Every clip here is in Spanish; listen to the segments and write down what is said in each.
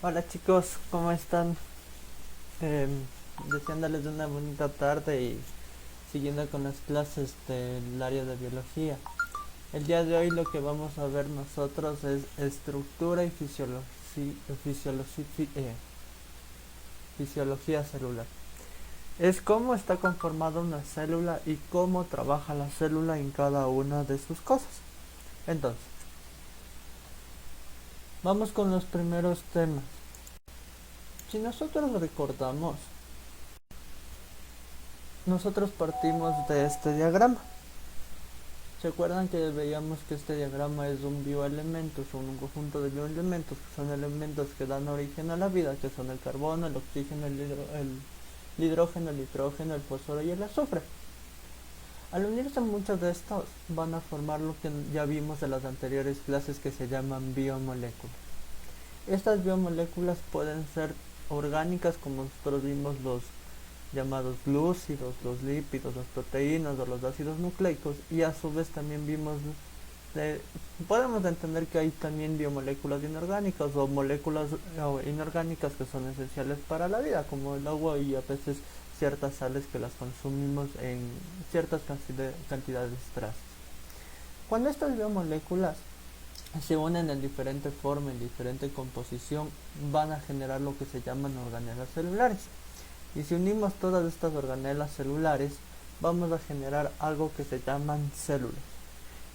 Hola chicos, ¿cómo están? Eh, Deseándoles una bonita tarde y siguiendo con las clases del área de biología. El día de hoy lo que vamos a ver nosotros es estructura y fisiología celular. Es cómo está conformada una célula y cómo trabaja la célula en cada una de sus cosas. Entonces, vamos con los primeros temas. Si nosotros recordamos, nosotros partimos de este diagrama. ¿Se acuerdan que veíamos que este diagrama es un bioelemento, son un conjunto de bioelementos que son elementos que dan origen a la vida, que son el carbono, el oxígeno, el hidrógeno, el nitrógeno, el fósforo y el azufre? Al unirse muchos de estos van a formar lo que ya vimos en las anteriores clases que se llaman biomoléculas. Estas biomoléculas pueden ser orgánicas, como nosotros vimos los llamados glúcidos, los lípidos, las proteínas o los ácidos nucleicos, y a su vez también vimos, eh, podemos entender que hay también biomoléculas inorgánicas o moléculas inorgánicas que son esenciales para la vida, como el agua y a veces ciertas sales que las consumimos en ciertas cantidades traces. Cuando estas biomoléculas se unen en diferente forma, en diferente composición, van a generar lo que se llaman organelas celulares. Y si unimos todas estas organelas celulares, vamos a generar algo que se llaman células.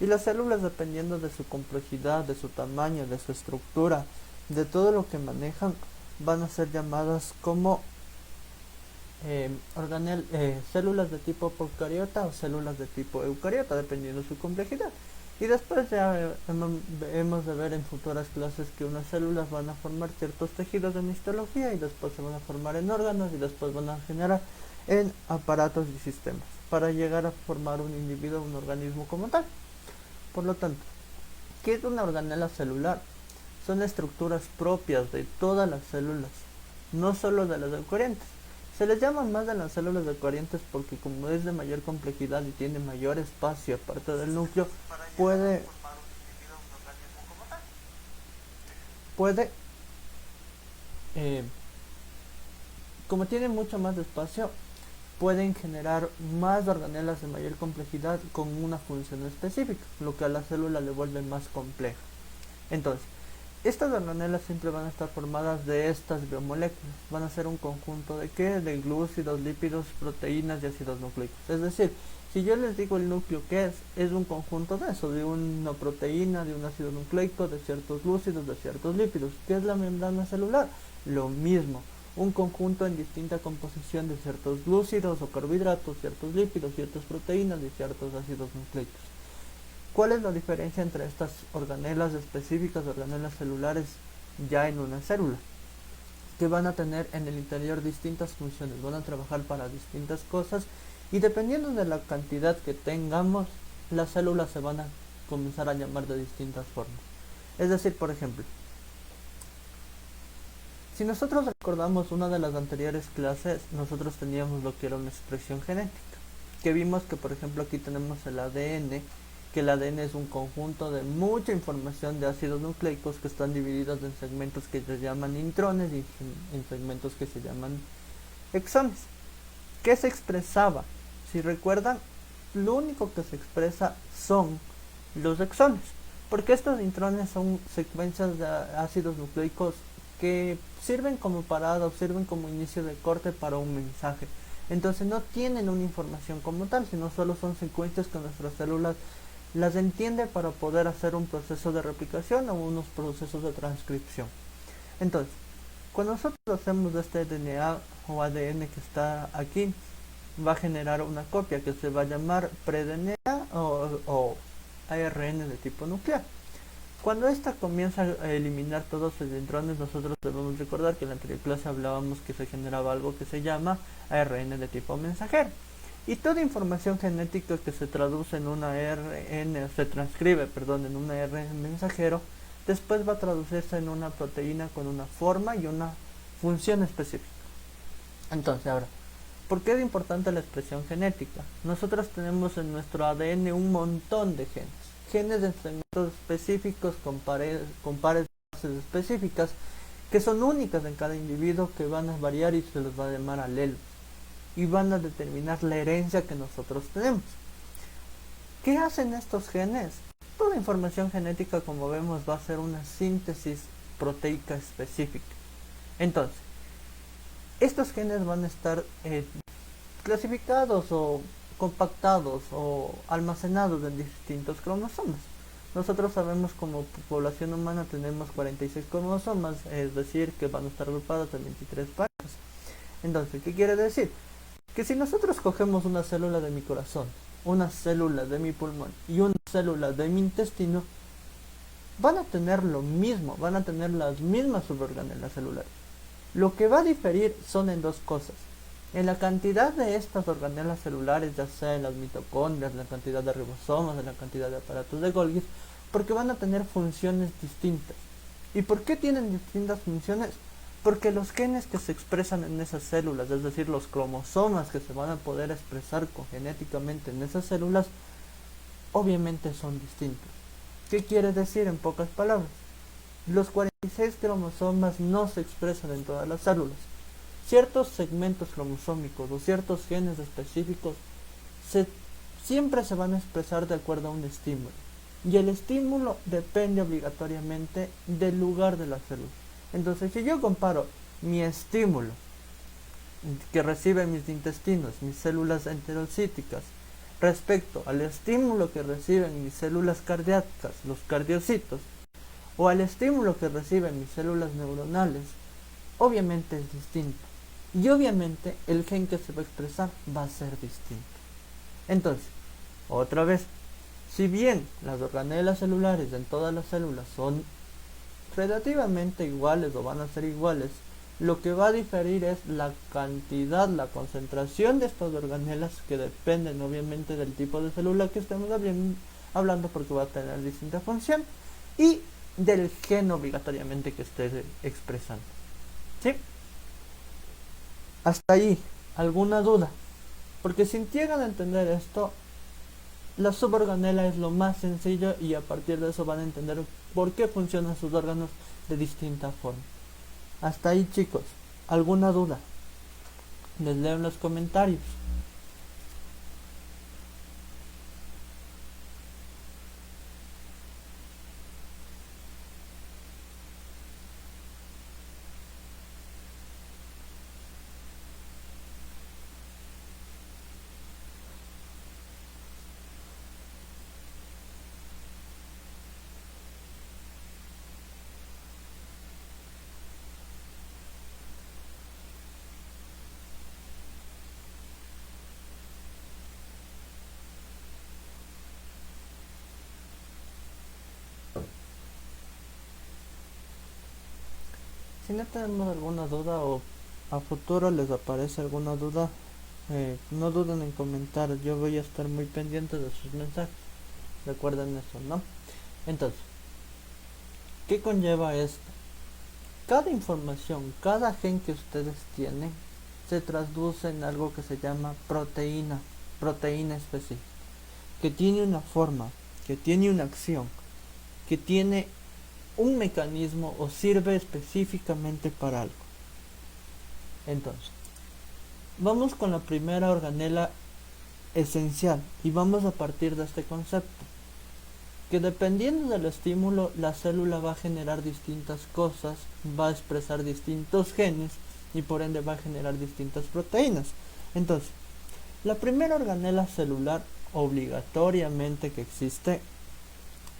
Y las células, dependiendo de su complejidad, de su tamaño, de su estructura, de todo lo que manejan, van a ser llamadas como células de tipo procariota o células de tipo eucariota, dependiendo de su complejidad. Y después ya hemos de ver en futuras clases que unas células van a formar ciertos tejidos en histología y después se van a formar en órganos y después van a generar en aparatos y sistemas para llegar a formar un individuo, un organismo como tal. Por lo tanto, ¿qué es una organela celular? Son estructuras propias de todas las células, no solo de las eucariantes. Se les llama más de las células eucariantes porque como es de mayor complejidad y tiene mayor espacio aparte del núcleo, puede, puede eh, como tiene mucho más espacio, pueden generar más organelas de mayor complejidad con una función específica, lo que a la célula le vuelve más compleja. Entonces, estas organelas siempre van a estar formadas de estas biomoléculas. Van a ser un conjunto de ¿qué? De glúcidos, lípidos, proteínas y ácidos nucleicos. Es decir, si yo les digo el núcleo que es un conjunto de eso, de una proteína, de un ácido nucleico, de ciertos glúcidos, de ciertos lípidos. ¿Qué es la membrana celular? Lo mismo, un conjunto en distinta composición de ciertos glúcidos o carbohidratos, ciertos lípidos, ciertas proteínas y ciertos ácidos nucleicos. ¿Cuál es la diferencia entre estas organelas específicas, organelas celulares ya en una célula? Que van a tener en el interior distintas funciones, van a trabajar para distintas cosas y dependiendo de la cantidad que tengamos, las células se van a comenzar a llamar de distintas formas. Es decir, por ejemplo, si nosotros recordamos una de las anteriores clases, nosotros teníamos lo que era una expresión genética, que vimos que por ejemplo aquí tenemos el ADN, que el ADN es un conjunto de mucha información de ácidos nucleicos que están divididos en segmentos que se llaman intrones y en segmentos que se llaman exones. ¿Qué se expresaba? Si recuerdan, lo único que se expresa son los exones, porque estos intrones son secuencias de ácidos nucleicos que sirven como parada o sirven como inicio de corte para un mensaje. Entonces no tienen una información como tal, sino solo son secuencias que nuestras células las entiende para poder hacer un proceso de replicación o unos procesos de transcripción. Entonces, cuando nosotros hacemos este DNA o ADN que está aquí, va a generar una copia que se va a llamar pre-DNA o ARN de tipo nuclear. Cuando esta comienza a eliminar todos sus intrones, nosotros debemos recordar que en la anterior clase hablábamos que se generaba algo que se llama ARN de tipo mensajero. Y toda información genética que se traduce en una ARN, se transcribe, perdón, en un ARN mensajero, después va a traducirse en una proteína con una forma y una función específica. Entonces, ahora, ¿por qué es importante la expresión genética? Nosotros tenemos en nuestro ADN un montón de genes de segmentos específicos con pares de bases específicas que son únicas en cada individuo, que van a variar y se los va a llamar alelos, y van a determinar la herencia que nosotros tenemos. ¿Qué hacen estos genes? Toda información genética, como vemos, va a ser una síntesis proteica específica. Entonces, estos genes van a estar clasificados o compactados o almacenados en distintos cromosomas. Nosotros sabemos como población humana tenemos 46 cromosomas, es decir, que van a estar agrupados en 23 partes. Entonces, ¿qué quiere decir? Que si nosotros cogemos una célula de mi corazón, una célula de mi pulmón y una célula de mi intestino, van a tener lo mismo, van a tener las mismas suborganelas celulares. Lo que va a diferir son en dos cosas: en la cantidad de estas organelas celulares, ya sea en las mitocondrias, la cantidad de ribosomas, en la cantidad de aparatos de Golgi, porque van a tener funciones distintas. ¿Y por qué tienen distintas funciones? Porque los genes que se expresan en esas células, es decir, los cromosomas que se van a poder expresar genéticamente en esas células, obviamente son distintos. ¿Qué quiere decir en pocas palabras? Los 46 cromosomas no se expresan en todas las células. Ciertos segmentos cromosómicos o ciertos genes específicos siempre se van a expresar de acuerdo a un estímulo. Y el estímulo depende obligatoriamente del lugar de la célula. Entonces, si yo comparo mi estímulo que reciben mis intestinos, mis células enterocíticas, respecto al estímulo que reciben mis células cardíacas, los cardiocitos, o al estímulo que reciben mis células neuronales, obviamente es distinto. Y obviamente el gen que se va a expresar va a ser distinto. Entonces, otra vez, si bien las organelas celulares en todas las células son relativamente iguales o van a ser iguales, lo que va a diferir es la cantidad, la concentración de estas organelas, que dependen obviamente del tipo de célula que estemos hablando, porque va a tener distinta función, y del gen obligatoriamente que esté expresando. ¿Sí? Hasta ahí, ¿alguna duda? Porque si llegan a entender esto, la suborganela es lo más sencillo, y a partir de eso van a entender por qué funcionan sus órganos de distinta forma. Hasta ahí, chicos, ¿alguna duda? Les leo en los comentarios. Si no tenemos alguna duda o a futuro les aparece alguna duda, no duden en comentar. Yo voy a estar muy pendiente de sus mensajes. Recuerden eso, ¿no? Entonces, ¿qué conlleva esto? Cada información, cada gen que ustedes tienen, se traduce en algo que se llama proteína específica, que tiene una forma, que tiene una acción, que tiene un mecanismo o sirve específicamente para algo. Entonces, vamos con la primera organela esencial y vamos a partir de este concepto, que dependiendo del estímulo, la célula va a generar distintas cosas, va a expresar distintos genes y por ende va a generar distintas proteínas. Entonces, la primera organela celular obligatoriamente que existe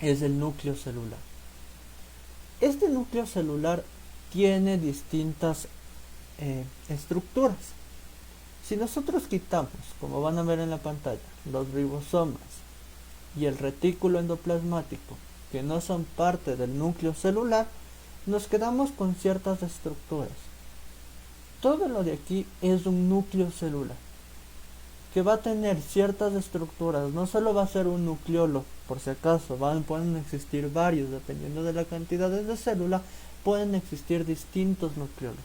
es el núcleo celular. Este núcleo celular tiene distintas estructuras. Si nosotros quitamos, como van a ver en la pantalla, los ribosomas y el retículo endoplasmático, que no son parte del núcleo celular, nos quedamos con ciertas estructuras. Todo lo de aquí es un núcleo celular, que va a tener ciertas estructuras. No solo va a ser un nucleolo, por si acaso, pueden existir varios, dependiendo de la cantidad de célula, pueden existir distintos nucleolos.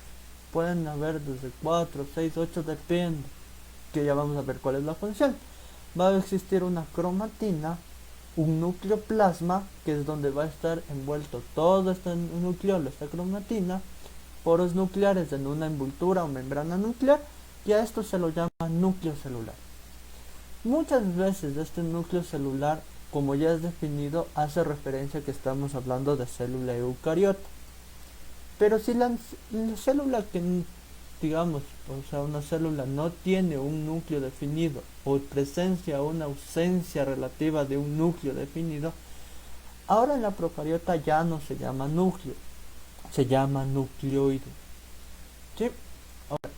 Pueden haber desde 4, 6, 8, depende, que ya vamos a ver cuál es la función. Va a existir una cromatina, un nucleoplasma, que es donde va a estar envuelto todo este nucleolo, esta cromatina, poros nucleares en una envoltura o membrana nuclear, y a esto se lo llama núcleo celular. Muchas veces este núcleo celular, como ya es definido, hace referencia a que estamos hablando de célula eucariota. Pero si la célula que, digamos, o sea, una célula no tiene un núcleo definido o presencia o una ausencia relativa de un núcleo definido, ahora en la procariota ya no se llama núcleo, se llama nucleoide. ¿Sí? Ahora,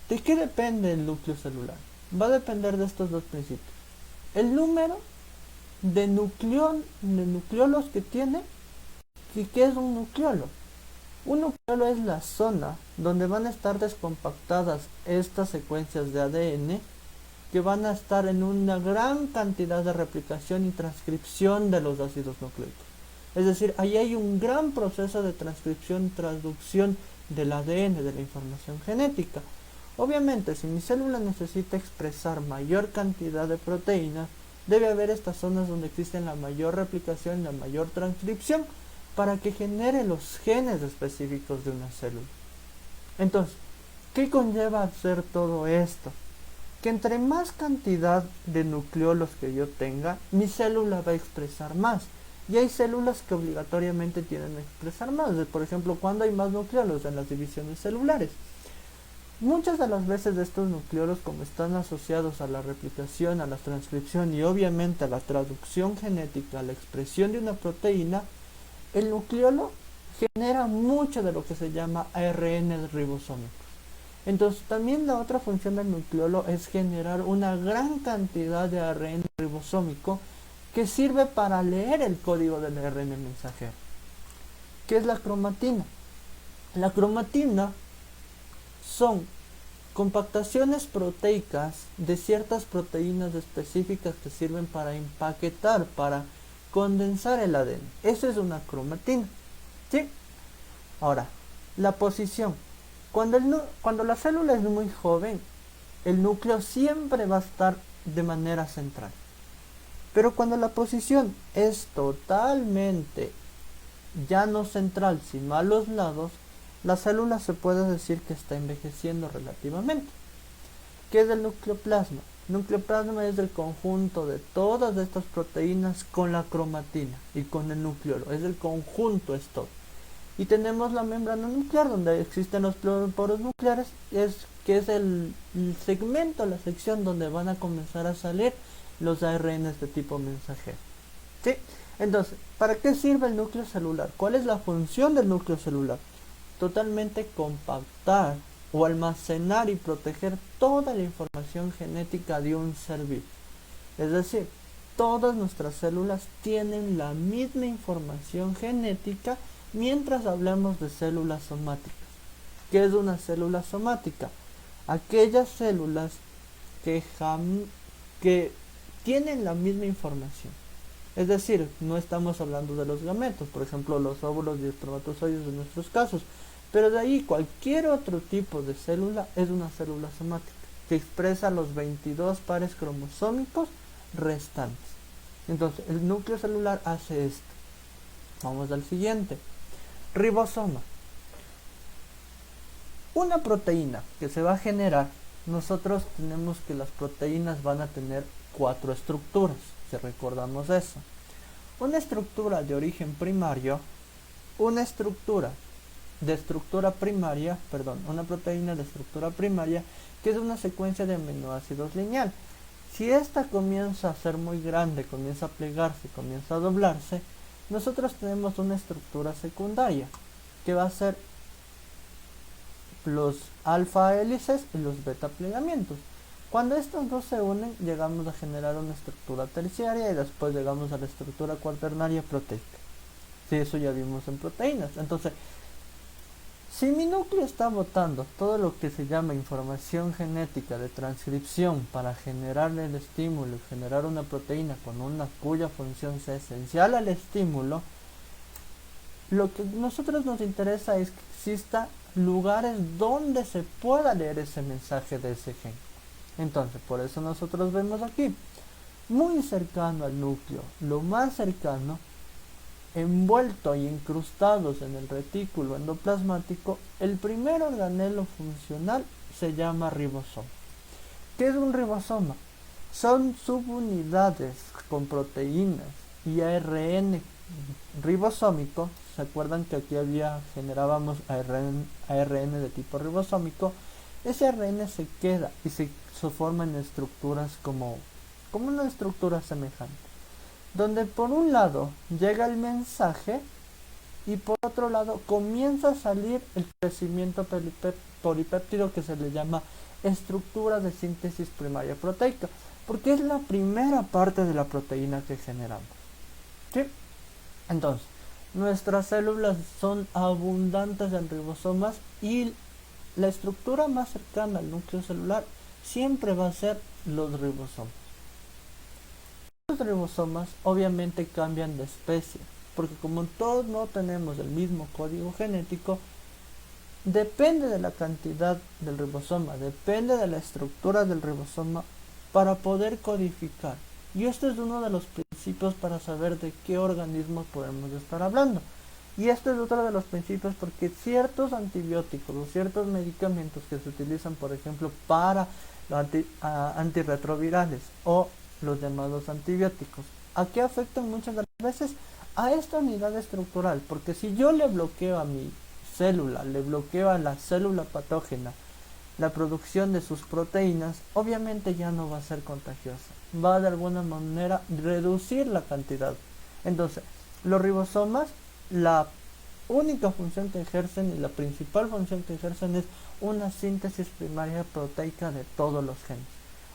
¿de qué depende el núcleo celular? Va a depender de estos dos principios. El número de nucleolos que tiene. ¿Y qué es un nucleolo? Un nucleolo es la zona donde van a estar descompactadas estas secuencias de ADN que van a estar en una gran cantidad de replicación y transcripción de los ácidos nucleicos. Es decir, ahí hay un gran proceso de transcripción y traducción del ADN, de la información genética. Obviamente, si mi célula necesita expresar mayor cantidad de proteínas, debe haber estas zonas donde existen la mayor replicación y la mayor transcripción para que genere los genes específicos de una célula. Entonces, ¿qué conlleva hacer todo esto? Que entre más cantidad de nucleolos que yo tenga, mi célula va a expresar más. Y hay células que obligatoriamente tienen que expresar más. Por ejemplo, cuando hay más nucleolos en las divisiones celulares. Muchas de las veces estos nucleolos, como están asociados a la replicación, a la transcripción y obviamente a la traducción genética, a la expresión de una proteína, el nucleolo genera mucho de lo que se llama ARN ribosómicos. Entonces también la otra función del nucleolo es generar una gran cantidad de ARN ribosómico que sirve para leer el código del ARN mensajero. ¿Qué es la cromatina? La cromatina son compactaciones proteicas de ciertas proteínas específicas que sirven para empaquetar, para condensar el ADN. Eso es una cromatina. ¿Sí? Ahora, la posición. Cuando la célula es muy joven, el núcleo siempre va a estar de manera central. Pero cuando la posición es totalmente ya no central, sino a los lados, la célula se puede decir que está envejeciendo relativamente. ¿Qué es el nucleoplasma? El nucleoplasma es el conjunto de todas estas proteínas con la cromatina y con el nucleolo. Es el conjunto, es todo. Y tenemos la membrana nuclear, donde existen los poros nucleares, que es el segmento, la sección donde van a comenzar a salir los ARNs de tipo mensajero. ¿Sí? Entonces, ¿para qué sirve el núcleo celular? ¿Cuál es la función del núcleo celular? Totalmente compactar o almacenar y proteger toda la información genética de un ser vivo. Es decir, todas nuestras células tienen la misma información genética mientras hablamos de células somáticas. ¿Qué es una célula somática? Aquellas células que tienen la misma información. Es decir, no estamos hablando de los gametos, por ejemplo, los óvulos y espermatozoides en nuestros casos, pero de ahí cualquier otro tipo de célula es una célula somática, que expresa los 22 pares cromosómicos restantes. Entonces, el núcleo celular hace esto. Vamos al siguiente. Ribosoma. Una proteína que se va a generar, nosotros tenemos que las proteínas van a tener 4 estructuras, si recordamos eso. Una estructura de origen primario, una proteína de estructura primaria, que es una secuencia de aminoácidos lineal. Si esta comienza a ser muy grande, comienza a plegarse, comienza a doblarse, nosotros tenemos una estructura secundaria, que va a ser los alfa hélices y los beta plegamientos. Cuando estos dos se unen, llegamos a generar una estructura terciaria y después llegamos a la estructura cuaternaria proteica. Sí, eso ya vimos en proteínas. Entonces, si mi núcleo está botando todo lo que se llama información genética de transcripción para generarle el estímulo y generar una proteína con una cuya función sea esencial al estímulo, lo que a nosotros nos interesa es que exista lugares donde se pueda leer ese mensaje de ese gen. Entonces, por eso nosotros vemos aquí, muy cercano al núcleo, lo más cercano, envuelto y incrustados en el retículo endoplasmático, el primer organelo funcional se llama ribosoma. ¿Qué es un ribosoma? Son subunidades con proteínas y ARN ribosómico. ¿Se acuerdan que aquí generábamos ARN de tipo ribosómico? Ese ARN se queda y se forma en estructuras como una estructura semejante, donde por un lado llega el mensaje y por otro lado comienza a salir el crecimiento polipéptido, que se le llama estructura de síntesis primaria proteica, porque es la primera parte de la proteína que generamos. ¿Sí? Entonces, nuestras células son abundantes en ribosomas y la estructura más cercana al núcleo celular siempre va a ser los ribosomas. Los ribosomas obviamente cambian de especie, porque como todos no tenemos el mismo código genético, depende de la cantidad del ribosoma, depende de la estructura del ribosoma para poder codificar. Y esto es uno de los principios para saber de qué organismos podemos estar hablando. Y este es otro de los principios porque ciertos antibióticos o ciertos medicamentos que se utilizan, por ejemplo, para los antirretrovirales o los llamados antibióticos, ¿a qué afectan muchas de las veces? A esta unidad estructural, porque si yo le bloqueo a mi célula, le bloqueo a la célula patógena la producción de sus proteínas, obviamente ya no va a ser contagiosa, va de alguna manera reducir la cantidad. Entonces, los ribosomas, la única función que ejercen y la principal función que ejercen es una síntesis primaria proteica de todos los genes.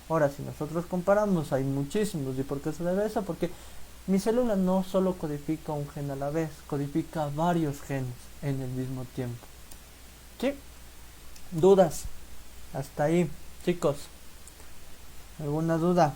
Ahora, si nosotros comparamos, hay muchísimos. ¿Y por qué se debe eso? Porque mi célula no solo codifica un gen a la vez, codifica varios genes en el mismo tiempo. ¿Sí? ¿Dudas? Hasta ahí, chicos. ¿Alguna duda?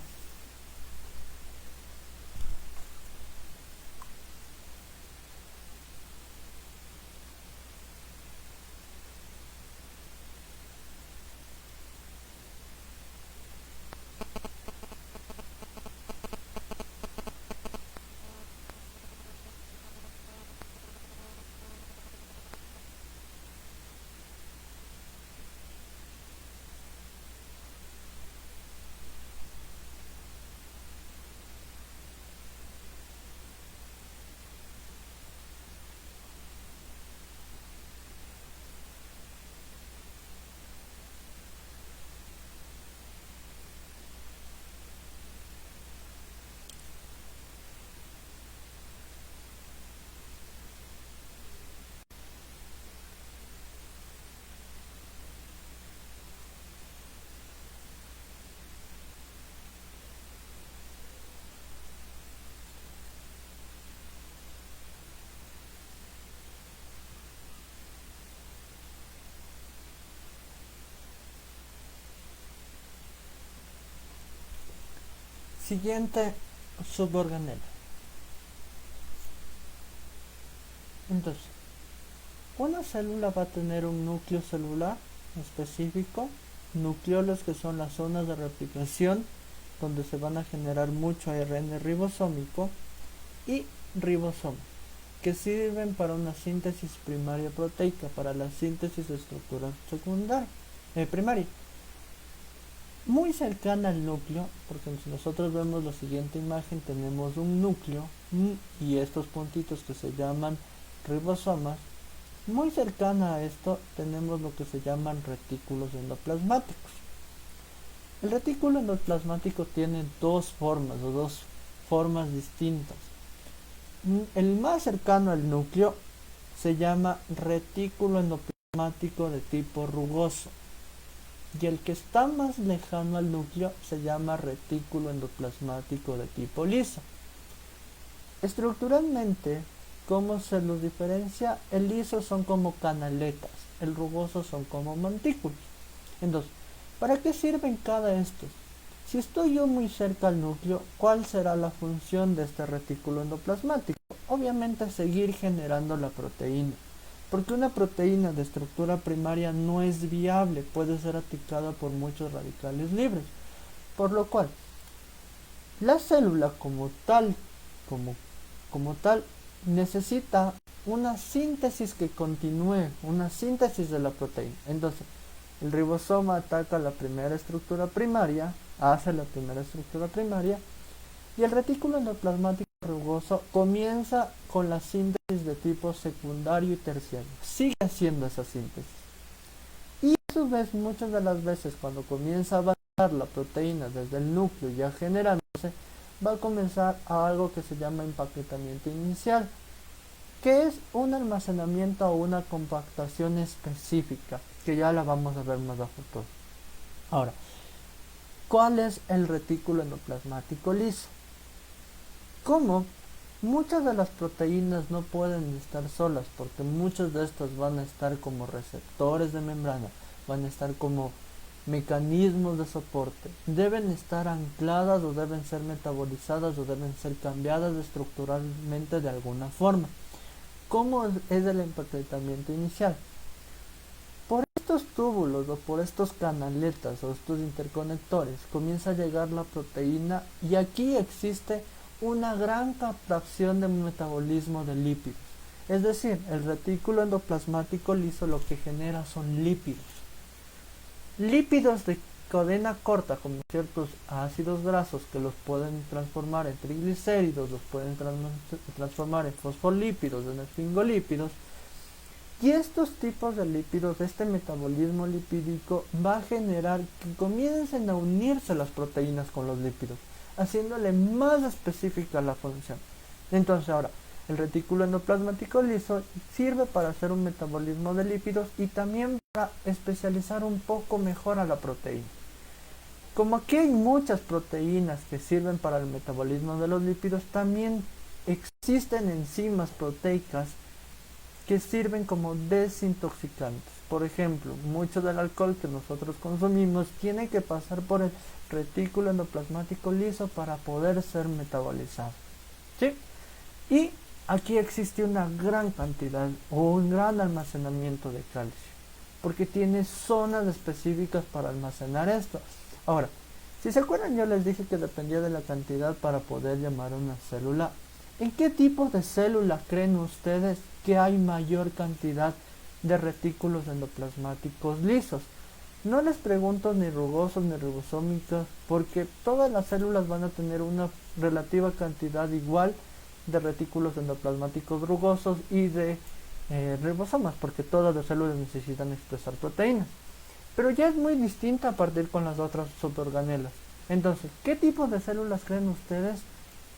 Siguiente suborganelo. Entonces, una célula va a tener un núcleo celular específico, nucleolos que son las zonas de replicación donde se van a generar mucho ARN ribosómico, y ribosomas que sirven para una síntesis primaria proteica, para la síntesis de estructuras secundarias, primaria, muy cercana al núcleo, porque si nosotros vemos la siguiente imagen, tenemos un núcleo y estos puntitos que se llaman ribosomas. Muy cercana a esto tenemos lo que se llaman retículos endoplasmáticos. El retículo endoplasmático tiene dos formas distintas. El más cercano al núcleo se llama retículo endoplasmático de tipo rugoso, y el que está más lejano al núcleo se llama retículo endoplasmático de tipo liso. Estructuralmente, ¿cómo se los diferencia? El liso son como canaletas, el rugoso son como montículos. Entonces, ¿para qué sirven cada estos? Si estoy yo muy cerca al núcleo, ¿cuál será la función de este retículo endoplasmático? Obviamente seguir generando la proteína, porque una proteína de estructura primaria no es viable, puede ser atacada por muchos radicales libres, por lo cual la célula como tal necesita una síntesis que continúe, una síntesis de la proteína. Entonces, el ribosoma ataca la primera estructura primaria, hace la primera estructura primaria, y el retículo endoplasmático rugoso comienza con la síntesis de tipo secundario y terciario. Sigue haciendo esa síntesis. Y a su vez, muchas de las veces cuando comienza a avanzar la proteína desde el núcleo ya generándose, va a comenzar a algo que se llama empaquetamiento inicial, que es un almacenamiento o una compactación específica, que ya la vamos a ver más a futuro. Ahora, ¿cuál es el retículo endoplasmático liso? ¿Cómo? Muchas de las proteínas no pueden estar solas porque muchas de estas van a estar como receptores de membrana, van a estar como mecanismos de soporte, deben estar ancladas o deben ser metabolizadas o deben ser cambiadas estructuralmente de alguna forma. ¿Cómo es el empaquetamiento inicial? Por estos túbulos o por estos canaletas o estos interconectores comienza a llegar la proteína y aquí existe una gran captación de metabolismo de lípidos. Es decir, el retículo endoplasmático liso lo que genera son lípidos. Lípidos de cadena corta, como ciertos ácidos grasos que los pueden transformar en triglicéridos, los pueden transformar en fosfolípidos, en esfingolípidos. Y estos tipos de lípidos, este metabolismo lipídico, va a generar que comiencen a unirse las proteínas con los lípidos, haciéndole más específica la función. Entonces ahora, el retículo endoplasmático liso sirve para hacer un metabolismo de lípidos y también para especializar un poco mejor a la proteína. Como aquí hay muchas proteínas que sirven para el metabolismo de los lípidos, también existen enzimas proteicas que sirven como desintoxicantes. Por ejemplo, mucho del alcohol que nosotros consumimos tiene que pasar por el retículo endoplasmático liso para poder ser metabolizado. ¿Sí? Y aquí existe una gran cantidad o un gran almacenamiento de calcio, porque tiene zonas específicas para almacenar esto. Ahora, si se acuerdan, yo les dije que dependía de la cantidad para poder llamar a una célula. ¿En qué tipo de célula creen ustedes que hay mayor cantidad de retículos endoplasmáticos lisos? No les pregunto ni rugosos ni ribosómicos, porque todas las células van a tener una relativa cantidad igual de retículos endoplasmáticos rugosos y de ribosomas, porque todas las células necesitan expresar proteínas. Pero ya es muy distinta a partir con las otras suborganelas. Entonces, ¿qué tipo de células creen ustedes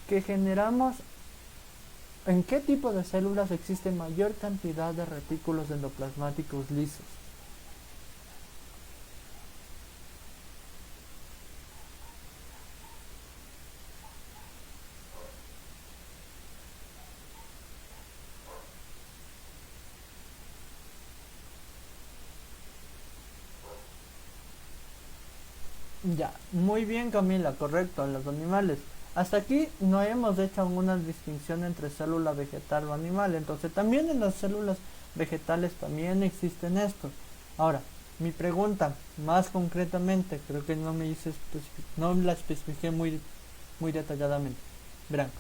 que generamos? ¿En qué tipo de células existe mayor cantidad de retículos endoplasmáticos lisos? Ya, muy bien Camila, correcto, en los animales. Hasta aquí no hemos hecho una distinción entre célula vegetal o animal, entonces también en las células vegetales también existen estos. Ahora, mi pregunta, más concretamente, creo que no me hice no la especifiqué muy detalladamente. Verán,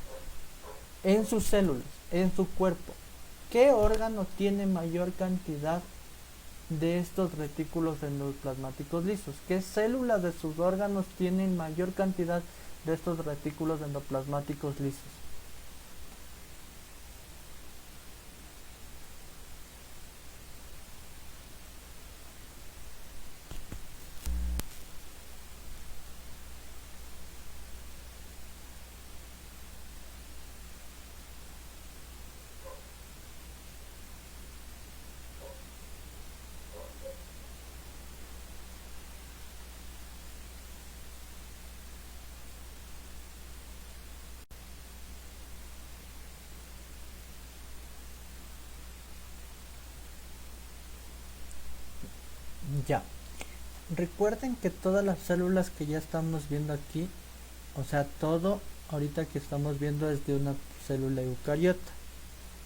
en sus células, en su cuerpo, ¿qué órgano tiene mayor cantidad de estos retículos endoplasmáticos lisos? ¿Qué células de sus órganos tienen mayor cantidad de estos retículos endoplasmáticos lisos? Ya, recuerden que todas las células que ya estamos viendo aquí, o sea, todo ahorita que estamos viendo es de una célula eucariota.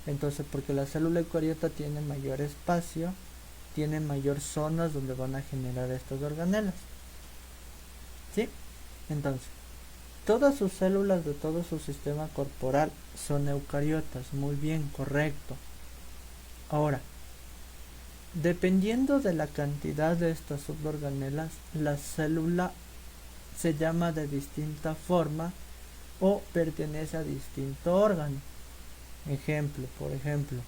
Entonces, porque la célula eucariota tiene mayor espacio, tiene mayor zonas donde van a generar estas organelas. ¿Sí? Entonces, Todas sus células de todo su sistema corporal son eucariotas. Muy bien, correcto. Ahora, dependiendo de la cantidad de estas suborganelas, la célula se llama de distinta forma o pertenece a distinto órgano. Ejemplo, por ejemplo,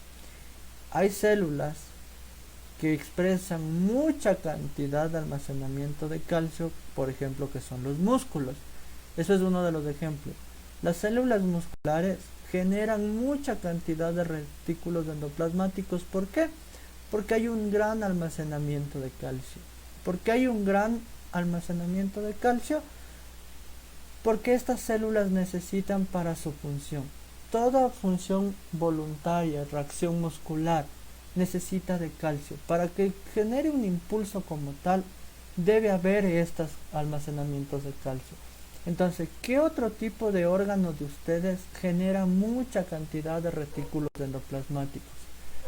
hay células que expresan mucha cantidad de almacenamiento de calcio, por ejemplo, que son los músculos. Eso es uno de los ejemplos. Las células musculares generan mucha cantidad de retículos endoplasmáticos. ¿Por qué? Porque hay un gran almacenamiento de calcio. ¿Por qué hay un gran almacenamiento de calcio? Porque estas células necesitan para su función. Toda función voluntaria, reacción muscular, necesita de calcio. Para que genere un impulso como tal, debe haber estos almacenamientos de calcio. Entonces, ¿qué otro tipo de órgano de ustedes genera mucha cantidad de retículos endoplasmáticos?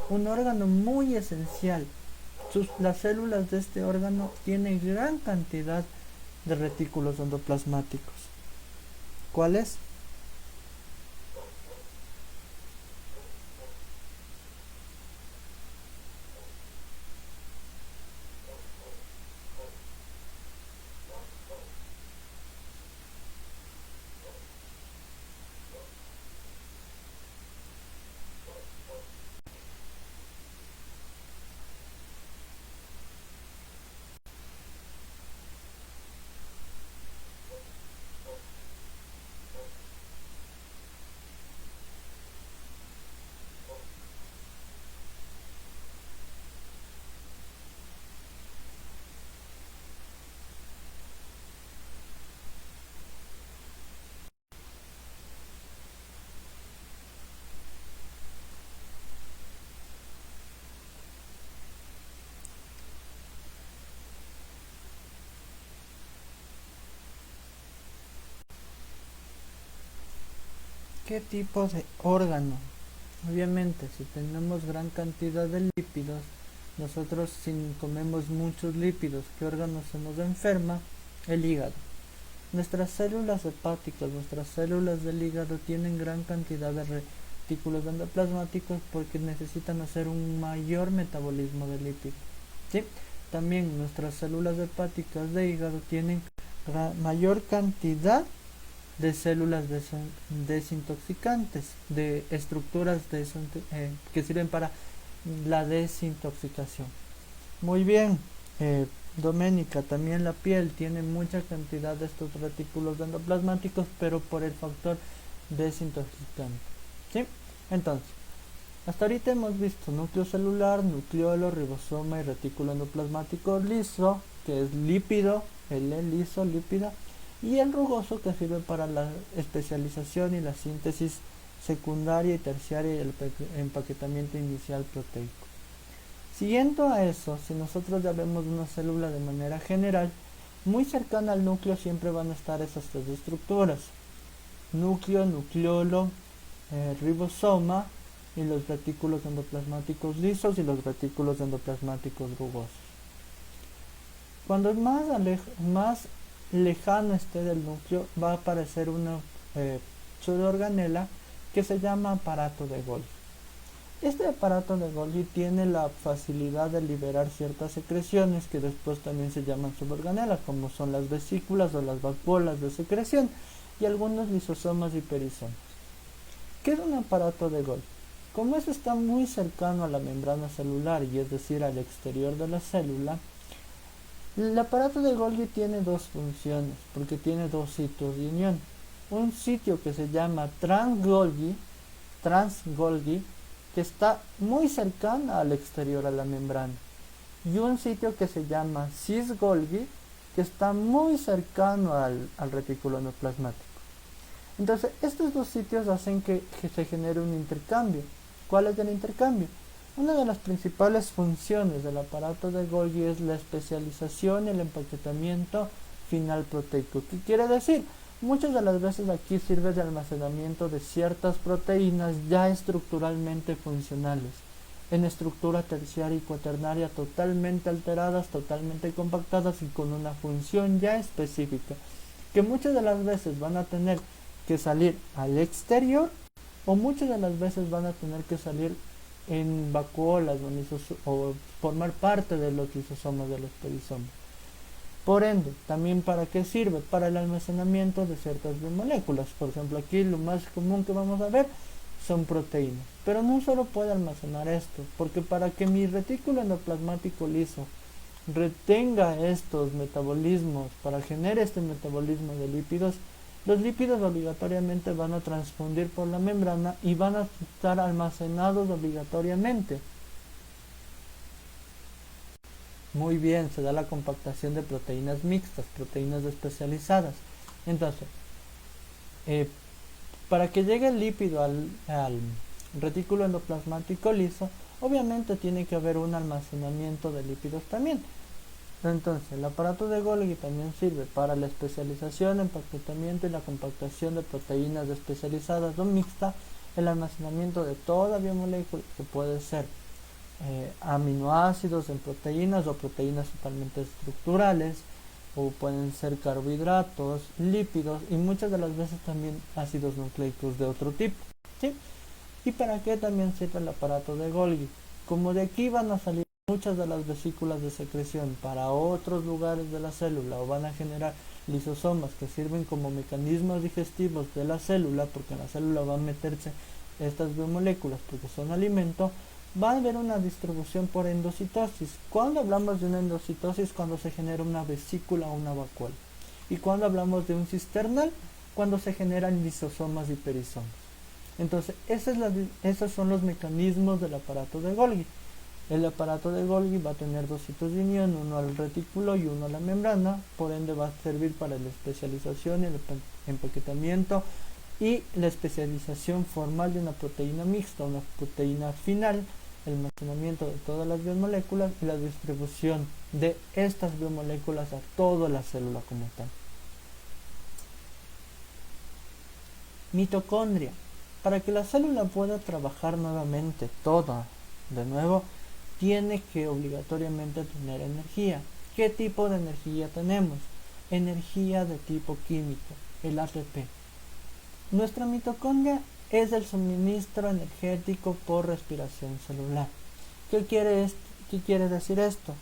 Un órgano muy esencial. Las células de este órgano tienen gran cantidad de retículos endoplasmáticos. ¿Cuál es? ¿Qué tipo de órgano? Obviamente, si tenemos gran cantidad de lípidos, nosotros si comemos muchos lípidos, ¿qué órgano se nos enferma? El hígado. Nuestras células hepáticas, nuestras células del hígado tienen gran cantidad de retículos endoplasmáticos porque necesitan hacer un mayor metabolismo de lípidos. ¿Sí? También nuestras células hepáticas de hígado tienen mayor cantidad de células desintoxicantes, de estructuras que sirven para la desintoxicación. Muy bien, Doménica, también la piel tiene mucha cantidad de estos retículos endoplasmáticos, pero por el factor desintoxicante. ¿Sí? Entonces, hasta ahorita hemos visto núcleo celular, nucleolo, ribosoma y retículo endoplasmático liso, que es lípido, el liso, lípido, y el rugoso, que sirve para la especialización y la síntesis secundaria y terciaria y el empaquetamiento inicial proteico. Siguiendo a eso, si nosotros ya vemos una célula de manera general, muy cercana al núcleo siempre van a estar esas tres estructuras: núcleo, nucleolo, ribosoma y los retículos endoplasmáticos lisos y los retículos endoplasmáticos rugosos. Cuando más lejano esté del núcleo, va a aparecer una pseudoorganela que se llama aparato de Golgi. Este aparato de Golgi tiene la facilidad de liberar ciertas secreciones que después también se llaman suborganelas, como son las vesículas o las vacuolas de secreción y algunos lisosomas y perisomas. ¿Qué es un aparato de Golgi? Como este está muy cercano a la membrana celular, y es decir, al exterior de la célula, el aparato de Golgi tiene dos funciones, porque tiene dos sitios de unión. Un sitio que se llama transgolgi, que está muy cercano al exterior, a la membrana, y un sitio que se llama cis-Golgi, que está muy cercano al retículo endoplasmático. Entonces, estos dos sitios hacen que se genere un intercambio. ¿Cuál es el intercambio? Una de las principales funciones del aparato de Golgi es la especialización y el empaquetamiento final proteico. ¿Qué quiere decir? Muchas de las veces aquí sirve de almacenamiento de ciertas proteínas ya estructuralmente funcionales, en estructura terciaria y cuaternaria totalmente alteradas, totalmente compactadas y con una función ya específica. que muchas de las veces van a tener que salir al exterior o muchas de las veces van a tener que salir en vacuolas o formar parte de los lisosomas de los perisomas. Por ende, también ¿para qué sirve? Para el almacenamiento de ciertas biomoléculas. Por ejemplo, aquí lo más común que vamos a ver son proteínas. Pero no solo puede almacenar esto, porque para que mi retículo endoplasmático liso retenga estos metabolismos, para generar este metabolismo de lípidos, los lípidos obligatoriamente van a transfundir por la membrana y van a estar almacenados obligatoriamente. Muy bien, se da la compactación de proteínas mixtas, proteínas especializadas. Entonces, para que llegue el lípido al retículo endoplasmático liso, obviamente tiene que haber un almacenamiento de lípidos también. Entonces, el aparato de Golgi también sirve para la especialización, empaquetamiento y la compactación de proteínas especializadas o mixta, el almacenamiento de toda biomolécula que puede ser aminoácidos en proteínas o proteínas totalmente estructurales, o pueden ser carbohidratos, lípidos y muchas de las veces también ácidos nucleicos de otro tipo, ¿sí? ¿Y para qué también sirve el aparato de Golgi? Como de aquí van a salir muchas de las vesículas de secreción para otros lugares de la célula o van a generar lisosomas que sirven como mecanismos digestivos de la célula, porque en la célula van a meterse estas biomoléculas porque son alimento, va a haber una distribución por endocitosis. Cuando hablamos de una endocitosis, cuando se genera una vesícula o una vacuola. Y cuando hablamos de un cisternal, cuando se generan lisosomas y perisomas. Entonces, esos son los mecanismos del aparato de Golgi. El aparato de Golgi va a tener dos sitios de unión, uno al retículo y uno a la membrana, por ende va a servir para la especialización, el empaquetamiento y la especialización formal de una proteína mixta, una proteína final, el almacenamiento de todas las biomoléculas y la distribución de estas biomoléculas a toda la célula como tal. Mitocondria. Para que la célula pueda trabajar nuevamente toda de nuevo, tiene que obligatoriamente tener energía. ¿Qué tipo de energía tenemos? Energía de tipo químico, el ATP. Nuestra mitocondria es el suministro energético por respiración celular. ¿Qué quiere decir esto?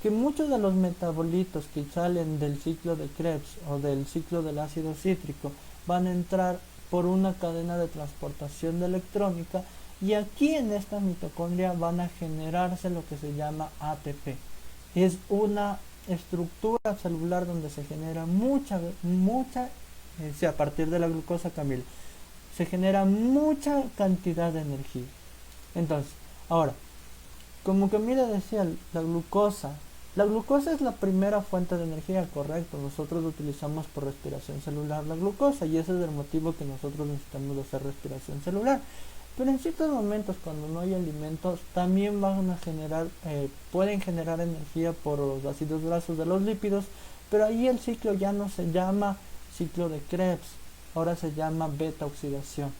Que muchos de los metabolitos que salen del ciclo de Krebs o del ciclo del ácido cítrico van a entrar por una cadena de transportación de electrónica y aquí en esta mitocondria van a generarse lo que se llama ATP. Es una estructura celular donde se genera a partir de la glucosa, Camila, se genera mucha cantidad de energía. Entonces, ahora, como Camila decía, la glucosa es la primera fuente de energía, correcto. Nosotros utilizamos por respiración celular la glucosa y ese es el motivo que nosotros necesitamos hacer respiración celular. Pero en ciertos momentos, cuando no hay alimentos, también pueden generar energía por los ácidos grasos de los lípidos, pero ahí el ciclo ya no se llama ciclo de Krebs, ahora se llama beta oxidación,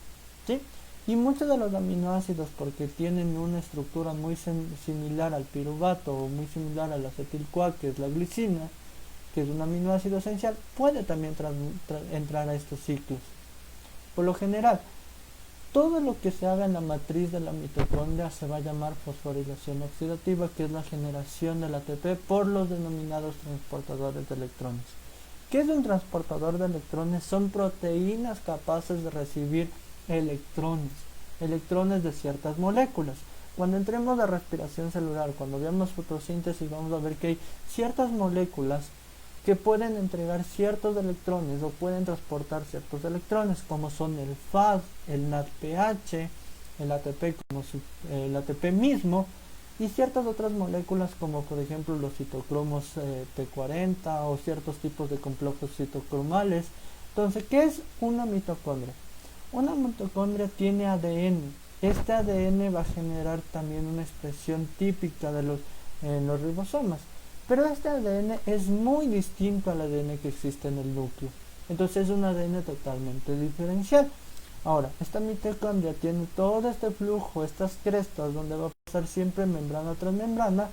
¿sí? Y muchos de los aminoácidos, porque tienen una estructura muy similar al piruvato o muy similar al acetil-CoA, que es la glicina, que es un aminoácido esencial, puede también entrar a estos ciclos. Por lo general, todo lo que se haga en la matriz de la mitocondria se va a llamar fosforilación oxidativa, que es la generación del ATP por los denominados transportadores de electrones. ¿Qué es un transportador de electrones? Son proteínas capaces de recibir electrones de ciertas moléculas. Cuando entremos a respiración celular, cuando veamos fotosíntesis, vamos a ver que hay ciertas moléculas que pueden entregar ciertos electrones o pueden transportar ciertos electrones, como son el FAD, el NADPH, el ATP como el ATP mismo, y ciertas otras moléculas como por ejemplo los citocromos P40 o ciertos tipos de complejos citocromales. Entonces, ¿qué es una mitocondria? Una mitocondria tiene ADN. Este ADN va a generar también una expresión típica de los ribosomas. Pero este ADN es muy distinto al ADN que existe en el núcleo. Entonces es un ADN totalmente diferencial. Ahora, esta mitocondria tiene todo este flujo, estas crestas, donde va a pasar siempre membrana tras membrana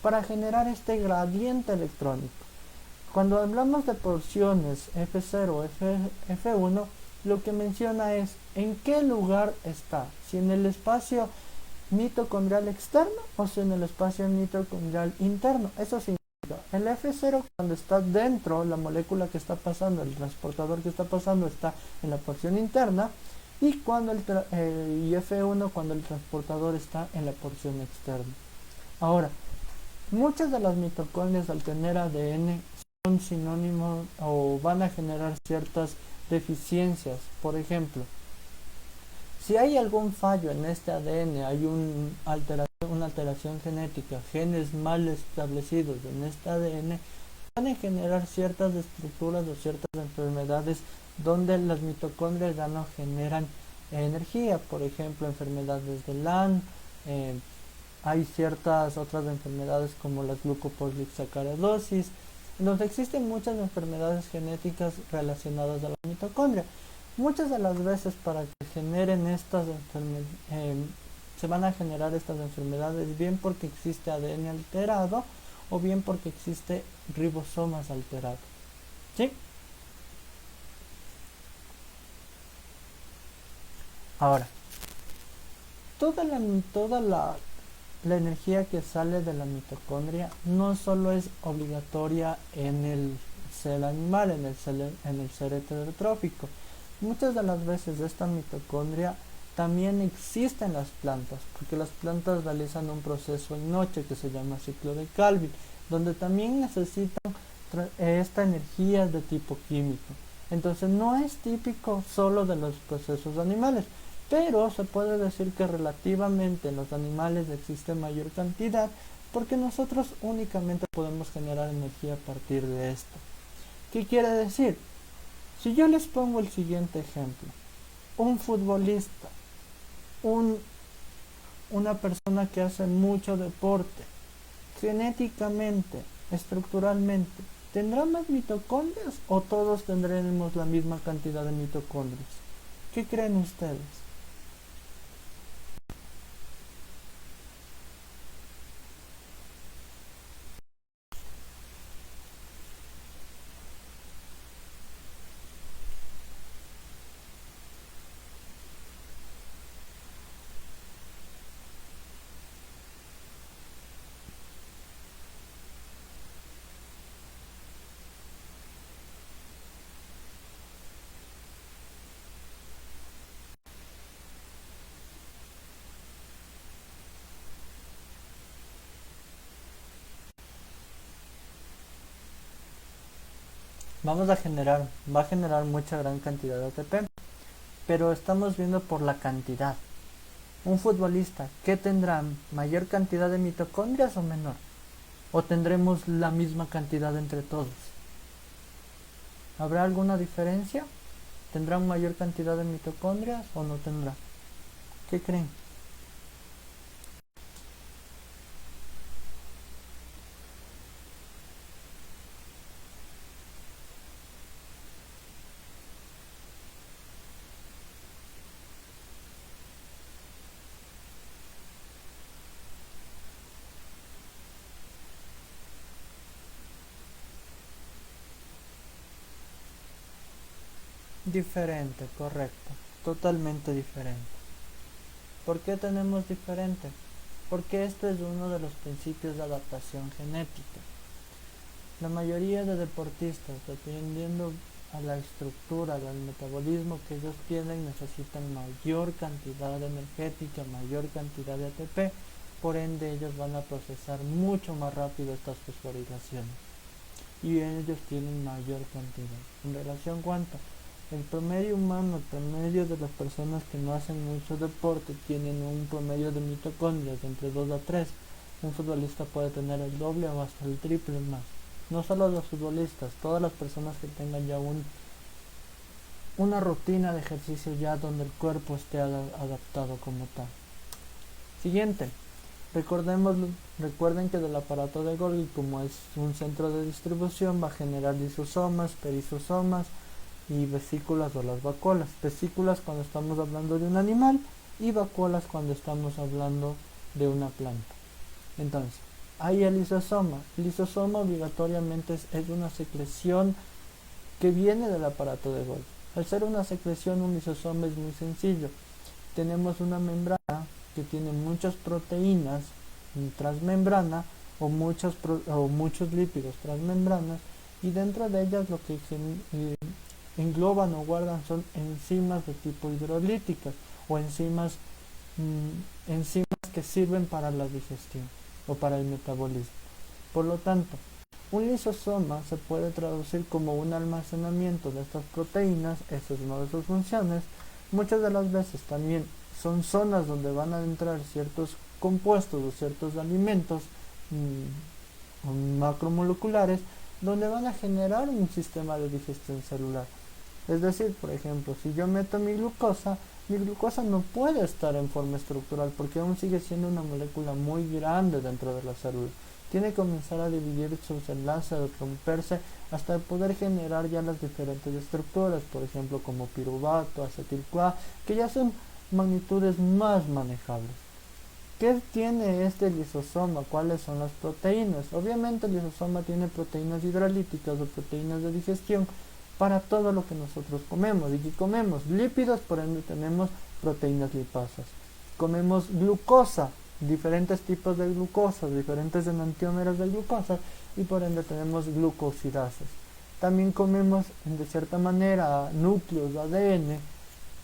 para generar este gradiente electrónico. Cuando hablamos de porciones F0, F1, lo que menciona es en qué lugar está, si en el espacio mitocondrial externo o si en el espacio mitocondrial interno. Eso significa el F0 cuando está dentro, la molécula que está pasando, el transportador que está pasando está en la porción interna, y cuando y F1 cuando el transportador está en la porción externa. Ahora, muchas de las mitocondrias al tener ADN son sinónimos o van a generar ciertas deficiencias. Por ejemplo, si hay algún fallo en este ADN, hay una alteración genética, genes mal establecidos en este ADN, van a generar ciertas estructuras o ciertas enfermedades donde las mitocondrias ya no generan energía. Por ejemplo, enfermedades de Lyme, hay ciertas otras enfermedades como la glucopolisacaradosis. Entonces existen muchas enfermedades genéticas relacionadas a la mitocondria. Muchas de las veces para que generen estas enfermedades, se van a generar estas enfermedades bien porque existe ADN alterado o bien porque existe ribosomas alterados. ¿Sí? Ahora, toda la energía que sale de la mitocondria no solo es obligatoria en el ser animal, en el ser heterotrófico. Muchas de las veces esta mitocondria también existe en las plantas, porque las plantas realizan un proceso en noche que se llama ciclo de Calvin, donde también necesitan esta energía de tipo químico. Entonces no es típico solo de los procesos animales, pero se puede decir que relativamente en los animales existe mayor cantidad porque nosotros únicamente podemos generar energía a partir de esto. ¿Qué quiere decir? Si yo les pongo el siguiente ejemplo, un futbolista, una persona que hace mucho deporte, genéticamente, estructuralmente, ¿tendrá más mitocondrias o todos tendremos la misma cantidad de mitocondrias? ¿Qué creen ustedes? Va a generar mucha gran cantidad de ATP, pero estamos viendo por la cantidad. Un futbolista, ¿qué tendrá? ¿Mayor cantidad de mitocondrias o menor? ¿O tendremos la misma cantidad entre todos? ¿Habrá alguna diferencia? ¿Tendrá mayor cantidad de mitocondrias o no tendrá? ¿Qué creen? Diferente, correcto. Totalmente diferente. ¿Por qué tenemos diferente? Porque este es uno de los principios de adaptación genética. La mayoría de deportistas, dependiendo a la estructura, al metabolismo que ellos tienen, necesitan mayor cantidad energética, mayor cantidad de ATP, por ende ellos van a procesar mucho más rápido estas fosforilaciones y ellos tienen mayor cantidad. En relación cuánto, el promedio humano, el promedio de las personas que no hacen mucho deporte tienen un promedio de mitocondrias de entre 2 a 3. Un futbolista puede tener el doble o hasta el triple más. No solo los futbolistas, todas las personas que tengan ya una rutina de ejercicio ya donde el cuerpo esté adaptado como tal. Siguiente. Recuerden que del aparato de Golgi, como es un centro de distribución, va a generar lisosomas, perisosomas y vesículas o las vacuolas. Vesículas cuando estamos hablando de un animal y vacuolas cuando estamos hablando de una planta. Entonces, hay el lisosoma. El lisosoma obligatoriamente es una secreción que viene del aparato de Golgi. Al ser una secreción, un lisosoma es muy sencillo. Tenemos una membrana que tiene muchas proteínas transmembrana o muchos lípidos transmembranas, y dentro de ellas lo que engloban o guardan son enzimas de tipo hidrolíticas o enzimas que sirven para la digestión o para el metabolismo. Por lo tanto, un lisosoma se puede traducir como un almacenamiento de estas proteínas. Esa es una de sus funciones. Muchas de las veces también son zonas donde van a entrar ciertos compuestos o ciertos alimentos macromoleculares, donde van a generar un sistema de digestión celular. Es decir, por ejemplo, si yo meto mi glucosa no puede estar en forma estructural porque aún sigue siendo una molécula muy grande dentro de la célula. Tiene que comenzar a dividir sus enlaces, a romperse, hasta poder generar ya las diferentes estructuras, por ejemplo, como piruvato, acetil-CoA, que ya son magnitudes más manejables. ¿Qué tiene este lisosoma? ¿Cuáles son las proteínas? Obviamente el lisosoma tiene proteínas hidrolíticas o proteínas de digestión para todo lo que nosotros comemos. Y que comemos lípidos, por ende tenemos proteínas lipasas. Comemos glucosa, diferentes tipos de glucosa, diferentes enantiómeros de glucosa, y por ende tenemos glucosidasas. También comemos de cierta manera núcleos de ADN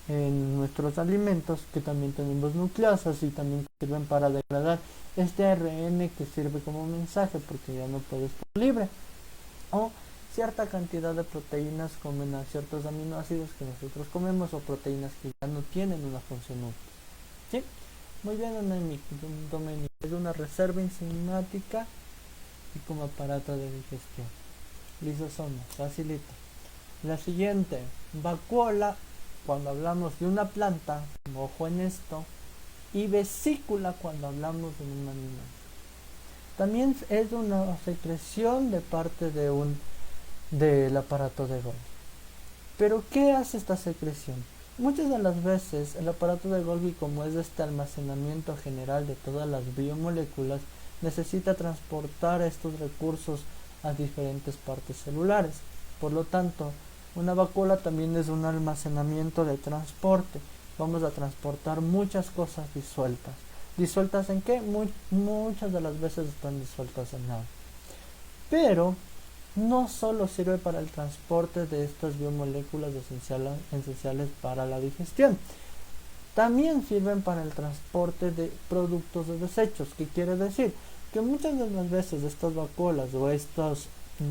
en nuestros alimentos, que también tenemos nucleasas y también sirven para degradar este ARN que sirve como mensaje porque ya no puede estar libre. O cierta cantidad de proteínas comen a ciertos aminoácidos que nosotros comemos, o proteínas que ya no tienen una función útil. ¿Sí? Muy bien, Domenico. Es una reserva enzimática y como aparato de digestión. Lisosoma, facilito. La siguiente, vacuola, cuando hablamos de una planta, ojo en esto, y vesícula cuando hablamos de un animal. También es una secreción de parte del aparato de Golgi. Pero ¿qué hace esta secreción? Muchas de las veces el aparato de Golgi, como es este almacenamiento general de todas las biomoléculas, necesita transportar estos recursos a diferentes partes celulares. Por lo tanto, una vacuola también es un almacenamiento de transporte. Vamos a transportar muchas cosas disueltas. ¿Disueltas en qué? Muchas de las veces están disueltas en agua. Pero no solo sirve para el transporte de estas biomoléculas esenciales para la digestión. También sirven para el transporte de productos de desechos. ¿Qué quiere decir? Que muchas de las veces estas vacuolas o estas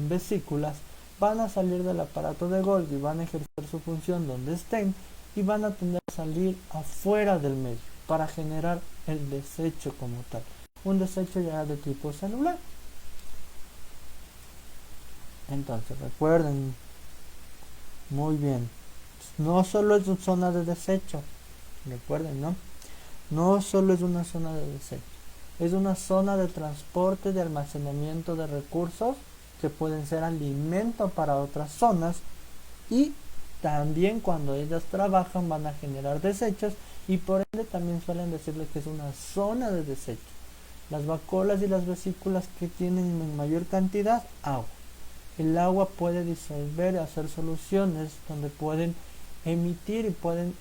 vesículas van a salir del aparato de Golgi, van a ejercer su función donde estén y van a tender a salir afuera del medio para generar el desecho como tal, un desecho ya de tipo celular. Entonces recuerden muy bien, no solo es una zona de desecho, recuerden, no solo es una zona de desecho, es una zona de transporte, de almacenamiento de recursos que pueden ser alimento para otras zonas, y también cuando ellas trabajan van a generar desechos, y por ende también suelen decirle que es una zona de desecho. Las vacuolas y las vesículas que tienen en mayor cantidad agua. El agua puede disolver, hacer soluciones donde pueden emitir y pueden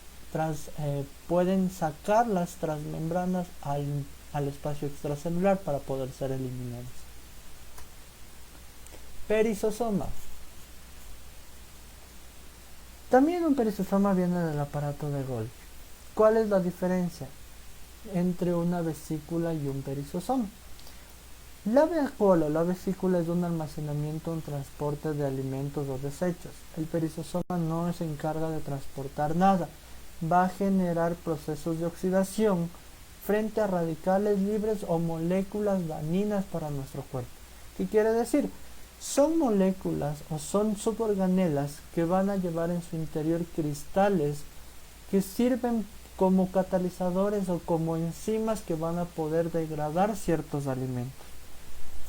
sacar las transmembranas al espacio extracelular para poder ser eliminadas. Perizosoma. También un perizosoma viene del aparato de Golgi. ¿Cuál es la diferencia entre una vesícula y un perizosoma? La vesícula es un almacenamiento, un transporte de alimentos o desechos. El perizosoma no se encarga de transportar nada. Va a generar procesos de oxidación frente a radicales libres o moléculas dañinas para nuestro cuerpo. ¿Qué quiere decir? Son moléculas o son suborganelas que van a llevar en su interior cristales que sirven como catalizadores o como enzimas que van a poder degradar ciertos alimentos,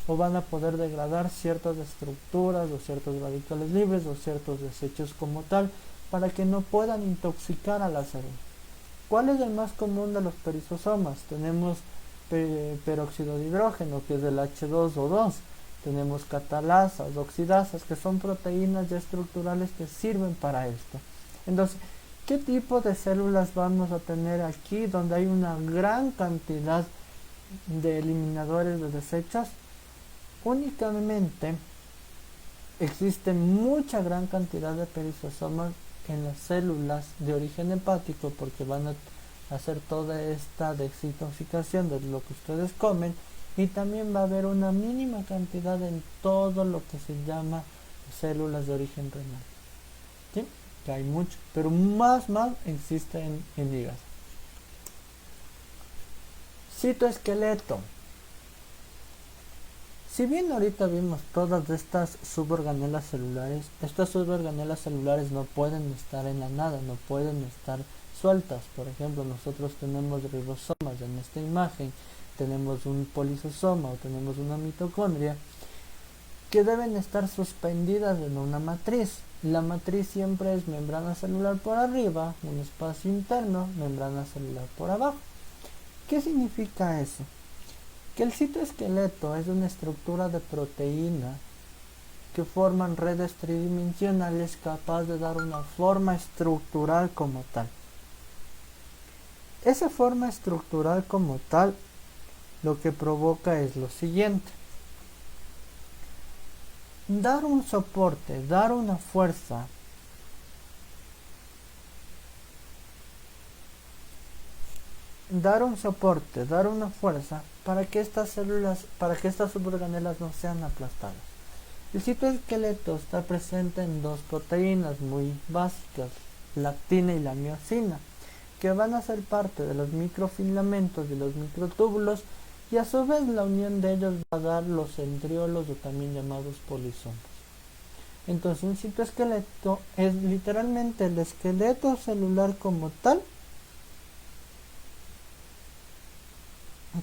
o van a poder degradar ciertas estructuras o ciertos radicales libres o ciertos desechos como tal, para que no puedan intoxicar a la célula. ¿Cuál es el más común de los perisosomas? Tenemos peróxido de hidrógeno, que es el H2O2. Tenemos catalasas, oxidasas, que son proteínas ya estructurales que sirven para esto. Entonces, ¿qué tipo de células vamos a tener aquí donde hay una gran cantidad de eliminadores de desechos? Únicamente existe mucha gran cantidad de perisosomas en las células de origen hepático, porque van a hacer toda esta desintoxicación de lo que ustedes comen, y también va a haber una mínima cantidad en todo lo que se llama células de origen renal. ¿Sí? Que hay mucho, pero más existe en hígado. Citoesqueleto. Si bien ahorita vimos todas estas suborganelas celulares, estas suborganelas celulares no pueden estar en la nada, no pueden estar sueltas. Por ejemplo, nosotros tenemos ribosomas en esta imagen, tenemos un polisosoma o tenemos una mitocondria que deben estar suspendidas en una matriz. La matriz siempre es membrana celular por arriba, un espacio interno, membrana celular por abajo. ¿Qué significa eso? Que el citoesqueleto es una estructura de proteína que forman redes tridimensionales capaz de dar una forma estructural como tal. Esa forma estructural como tal lo que provoca es lo siguiente: dar un soporte, dar una fuerza para que estas células, para que estas suborganelas no sean aplastadas. El citoesqueleto está presente en dos proteínas muy básicas, la actina y la miosina, que van a ser parte de los microfilamentos y los microtúbulos, y a su vez la unión de ellos va a dar los centriolos, o también llamados polisomos. Entonces, un citoesqueleto es literalmente el esqueleto celular como tal,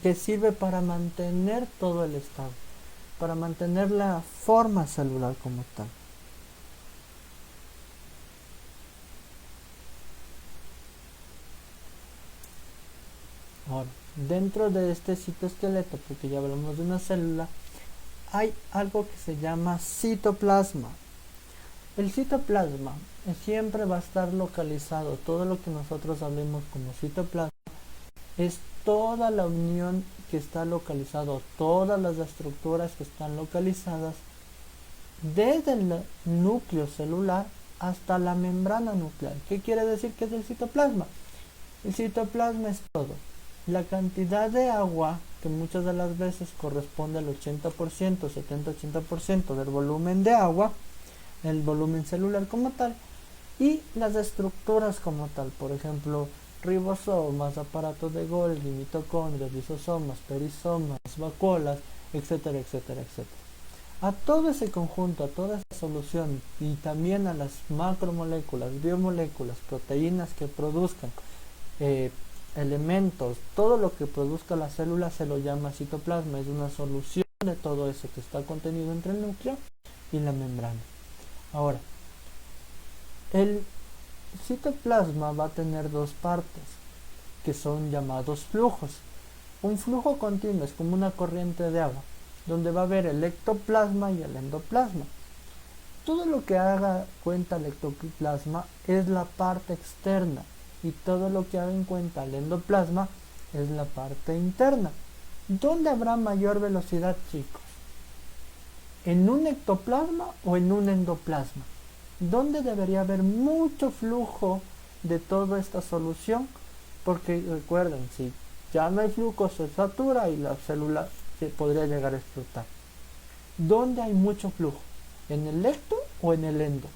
que sirve para mantener todo el estado, para mantener la forma celular como tal. Ahora, dentro de este citoesqueleto, porque ya hablamos de una célula, hay algo que se llama citoplasma. El citoplasma siempre va a estar localizado. Todo lo que nosotros hablemos como citoplasma es toda la unión que está localizado, todas las estructuras que están localizadas desde el núcleo celular hasta la membrana nuclear. ¿Qué quiere decir que es el citoplasma? El citoplasma es todo. La cantidad de agua, que muchas de las veces corresponde al 80%, 70-80% del volumen de agua, el volumen celular como tal, y las estructuras como tal, por ejemplo, ribosomas, aparatos de Golgi, mitocondrias, lisosomas, perisomas, vacuolas, etcétera, etcétera, etcétera. A todo ese conjunto, a toda esa solución, y también a las macromoléculas, biomoléculas, proteínas que produzcan elementos, todo lo que produzca la célula se lo llama citoplasma. Es una solución de todo eso que está contenido entre el núcleo y la membrana. Ahora, el citoplasma va a tener dos partes, que son llamados flujos. Un flujo continuo es como una corriente de agua, donde va a haber el ectoplasma y el endoplasma. Todo lo que haga cuenta el ectoplasma es la parte externa, y todo lo que haga en cuenta el endoplasma es la parte interna. ¿Dónde habrá mayor velocidad, chicos? ¿En un ectoplasma o en un endoplasma? ¿Dónde debería haber mucho flujo de toda esta solución? Porque recuerden, si ya no hay flujo, se satura y la célula se podría llegar a explotar. ¿Dónde hay mucho flujo? ¿En el ecto o en el endo?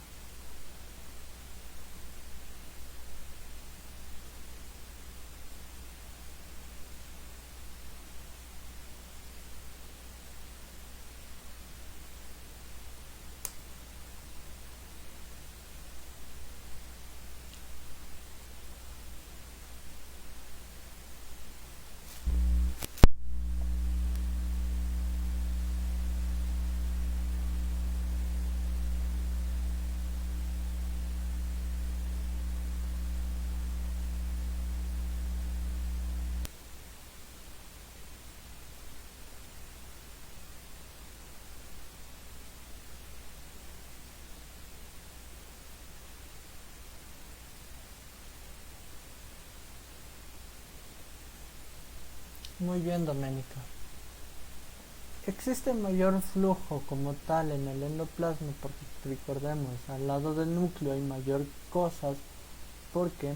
Muy bien, Doménica. Existe mayor flujo como tal en el endoplasma porque recordemos, al lado del núcleo hay mayor cosas porque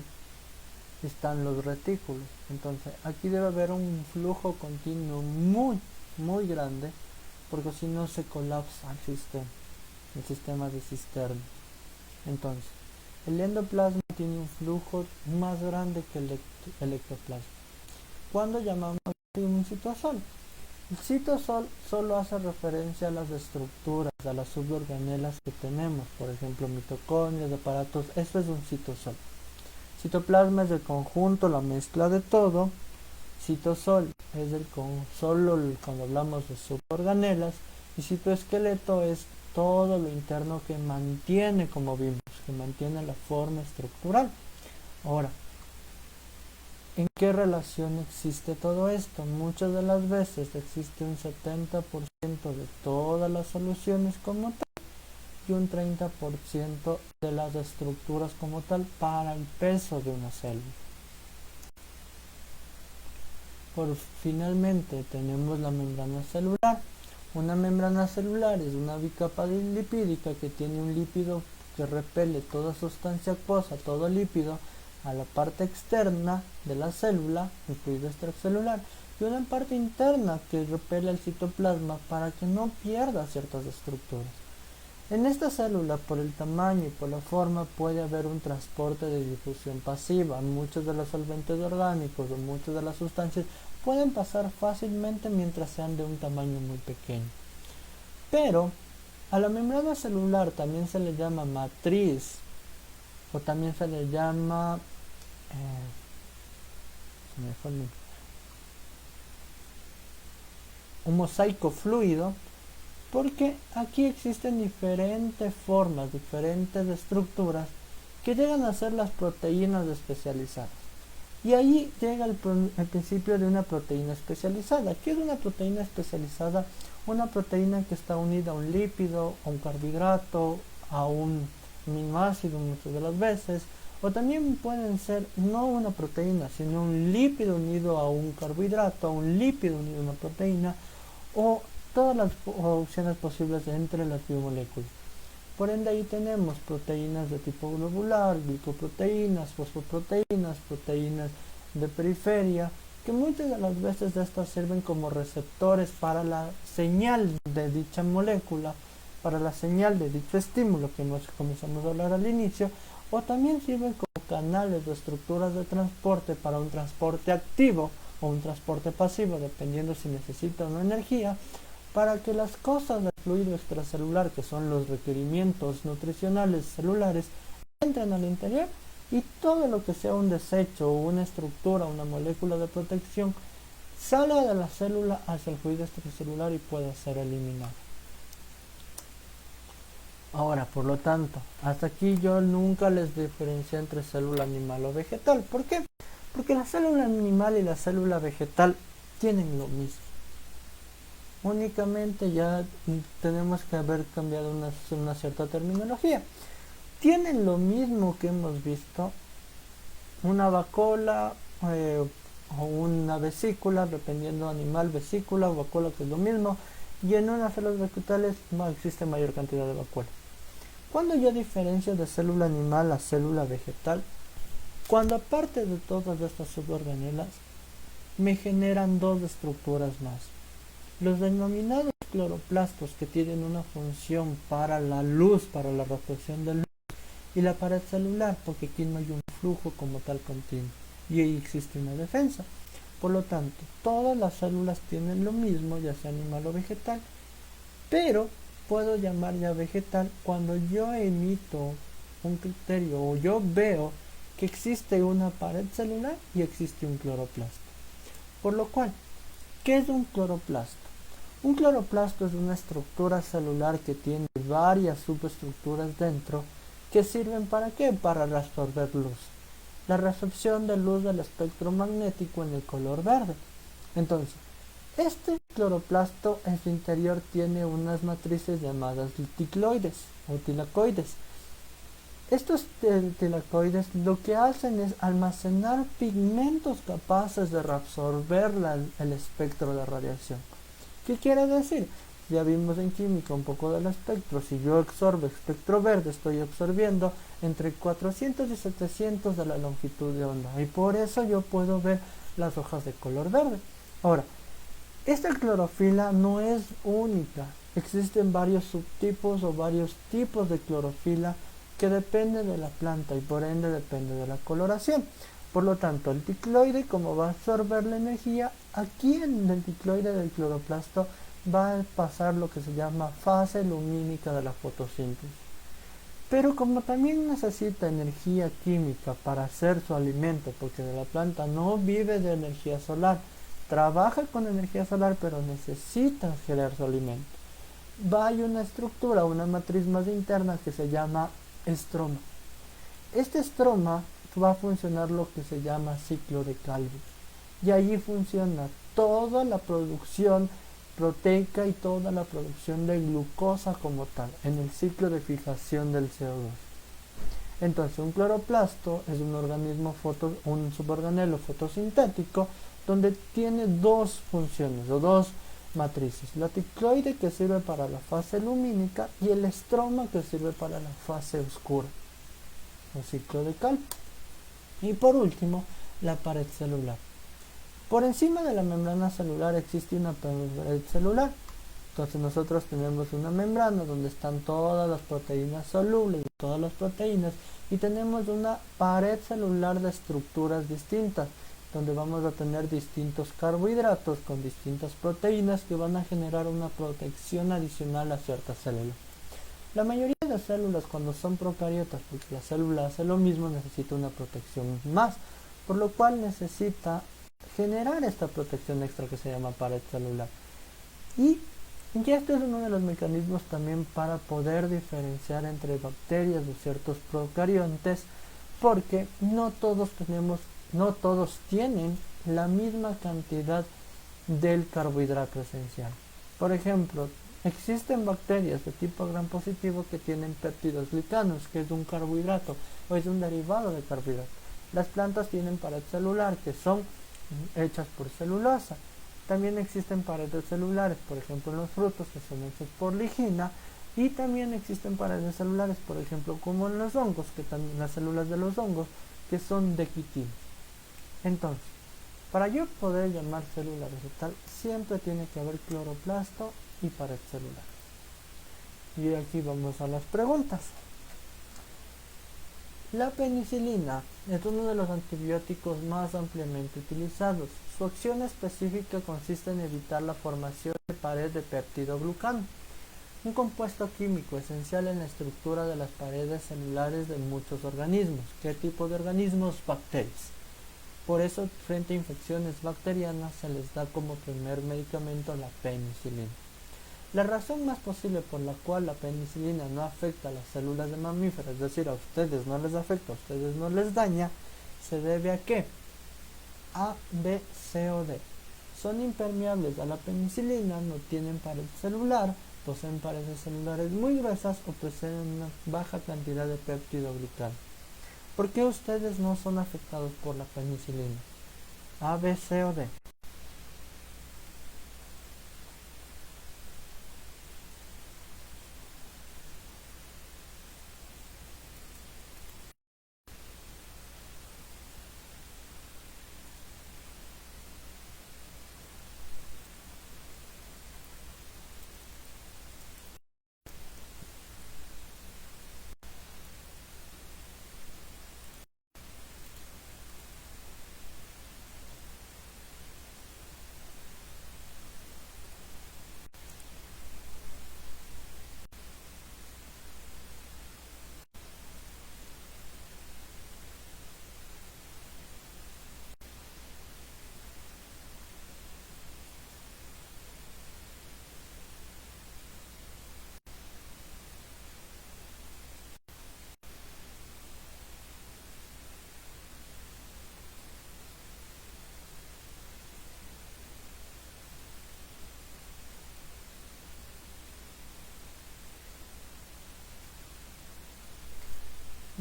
están los retículos. Entonces aquí debe haber un flujo continuo muy grande porque si no se colapsa el sistema de cisterna. Entonces el endoplasma tiene un flujo más grande que el ectoplasma. ¿Cuándo llamamos un citosol? El citosol solo hace referencia a las estructuras, a las suborganelas que tenemos, por ejemplo mitocondrias, aparatos, eso es un citosol. Citoplasma es el conjunto, la mezcla de todo. Citosol es cuando hablamos de suborganelas, y citoesqueleto es todo lo interno que mantiene, como vimos, que mantiene la forma estructural. Ahora, ¿en qué relación existe todo esto? Muchas de las veces existe un 70% de todas las soluciones como tal y un 30% de las estructuras como tal para el peso de una célula. Finalmente tenemos la membrana celular. Una membrana celular es una bicapa lipídica que tiene un lípido que repele toda sustancia acuosa, todo lípido, a la parte externa de la célula, incluido extracelular, y una parte interna que repele el citoplasma para que no pierda ciertas estructuras. En esta célula, por el tamaño y por la forma, puede haber un transporte de difusión pasiva. Muchos de los solventes orgánicos o muchas de las sustancias pueden pasar fácilmente mientras sean de un tamaño muy pequeño. Pero a la membrana celular también se le llama matriz o también se le llama un mosaico fluido, porque aquí existen diferentes formas, diferentes estructuras que llegan a ser las proteínas especializadas. Y ahí llega el principio de una proteína especializada. ¿Qué es una proteína especializada? Una proteína que está unida a un lípido, a un carbohidrato, a un aminoácido muchas de las veces, o también pueden ser no una proteína, sino un lípido unido a un carbohidrato, a un lípido unido a una proteína, o todas las opciones posibles entre las biomoléculas. Por ende ahí tenemos proteínas de tipo globular, glicoproteínas, fosfoproteínas, proteínas de periferia, que muchas de las veces de estas sirven como receptores para la señal de dicha molécula, para la señal de dicho estímulo que comenzamos a hablar al inicio, o también sirven como canales de estructuras de transporte para un transporte activo o un transporte pasivo, dependiendo si necesita o no energía, para que las cosas del fluido extracelular, que son los requerimientos nutricionales celulares, entren al interior y todo lo que sea un desecho o una estructura, una molécula de protección, salga de la célula hacia el fluido extracelular y pueda ser eliminado. Ahora, por lo tanto, hasta aquí yo nunca les diferencié entre célula animal o vegetal. ¿Por qué? Porque la célula animal y la célula vegetal tienen lo mismo. Únicamente ya tenemos que haber cambiado una cierta terminología. Tienen lo mismo que hemos visto una vacuola o una vesícula, dependiendo animal, vesícula o vacuola, que es lo mismo, y en unas células vegetales existe mayor cantidad de vacuolas. ¿Cuándo yo diferencio de célula animal a célula vegetal? Cuando aparte de todas estas suborganelas me generan dos estructuras más. Los denominados cloroplastos, que tienen una función para la luz, para la reflexión de luz, y la pared celular, porque aquí no hay un flujo como tal continuo y ahí existe una defensa. Por lo tanto, todas las células tienen lo mismo, ya sea animal o vegetal, pero puedo llamar ya vegetal cuando yo emito un criterio o yo veo que existe una pared celular y existe un cloroplasto. Por lo cual, ¿qué es un cloroplasto? Un cloroplasto es una estructura celular que tiene varias subestructuras dentro que sirven ¿para qué? Para absorber luz. La recepción de luz del espectro magnético en el color verde. Entonces, este cloroplasto en su interior tiene unas matrices llamadas ticloides o tilacoides. Estos tilacoides lo que hacen es almacenar pigmentos capaces de reabsorber el espectro de radiación. ¿Qué quiere decir? Ya vimos en química un poco del espectro. Si yo absorbo espectro verde, estoy absorbiendo entre 400 y 700 de la longitud de onda. Y por eso yo puedo ver las hojas de color verde. Ahora, esta clorofila no es única. Existen varios subtipos o varios tipos de clorofila que dependen de la planta y por ende depende de la coloración. Por lo tanto, el dicloide, como va a absorber la energía, aquí en el dicloide del cloroplasto va a pasar lo que se llama fase lumínica de la fotosíntesis. Pero como también necesita energía química para hacer su alimento, porque la planta no vive de energía solar, trabaja con energía solar, pero necesita generar su alimento. Va a hay una estructura, una matriz más interna que se llama estroma. Este estroma va a funcionar lo que se llama ciclo de Calvin. Y allí funciona toda la producción proteica y toda la producción de glucosa como tal, en el ciclo de fijación del CO2. Entonces, un cloroplasto es un organismo un suborganelo fotosintético donde tiene dos funciones o dos matrices: la dicloide, que sirve para la fase lumínica, y el estroma, que sirve para la fase oscura, el ciclo de Calvin. Y por último, la pared celular. Por encima de la membrana celular existe una pared celular. Entonces nosotros tenemos una membrana donde están todas las proteínas solubles, todas las proteínas, y tenemos una pared celular de estructuras distintas, donde vamos a tener distintos carbohidratos con distintas proteínas que van a generar una protección adicional a ciertas células. La mayoría de las células, cuando son procariotas, porque la célula hace lo mismo, necesita una protección más, por lo cual necesita generar esta protección extra que se llama pared celular. Y este es uno de los mecanismos también para poder diferenciar entre bacterias o ciertos procariontes, porque no todos tienen la misma cantidad del carbohidrato esencial. Por ejemplo, existen bacterias de tipo gram positivo que tienen péptidos glicanos, que es un carbohidrato o es un derivado de carbohidrato. Las plantas tienen pared celular, que son hechas por celulosa. También existen paredes celulares, por ejemplo en los frutos, que son hechos por ligina, y también existen paredes celulares, por ejemplo como en los hongos, que también las células de los hongos, que son de quitina. Entonces, para yo poder llamar célula vegetal, siempre tiene que haber cloroplasto y pared celular. Y aquí vamos a las preguntas. La penicilina es uno de los antibióticos más ampliamente utilizados. Su acción específica consiste en evitar la formación de pared de peptidoglucano, un compuesto químico esencial en la estructura de las paredes celulares de muchos organismos. ¿Qué tipo de organismos? Bacterias. Por eso, frente a infecciones bacterianas, se les da como primer medicamento la penicilina. La razón más posible por la cual la penicilina no afecta a las células de mamíferos, es decir, a ustedes no les afecta, a ustedes no les daña, se debe a ¿qué? A, B, C o D. Son impermeables a la penicilina, no tienen pared celular, poseen paredes celulares muy gruesas o poseen una baja cantidad de peptidoglicano. ¿Por qué ustedes no son afectados por la penicilina? A, B, C o D.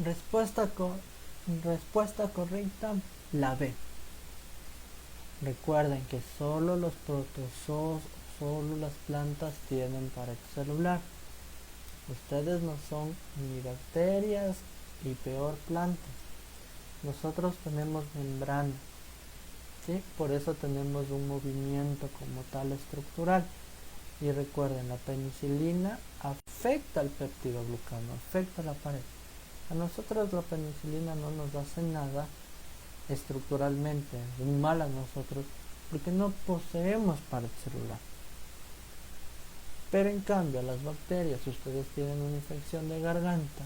Respuesta correcta, la B. Recuerden que solo los protozoos, solo las plantas tienen pared celular. Ustedes no son ni bacterias y peor plantas. Nosotros tenemos membrana, ¿sí? Por eso tenemos un movimiento como tal estructural. Y recuerden, la penicilina afecta al peptidoglucano, afecta la pared. A nosotros la penicilina no nos hace nada estructuralmente, es mal a nosotros, porque no poseemos pared celular. Pero en cambio, a las bacterias, si ustedes tienen una infección de garganta,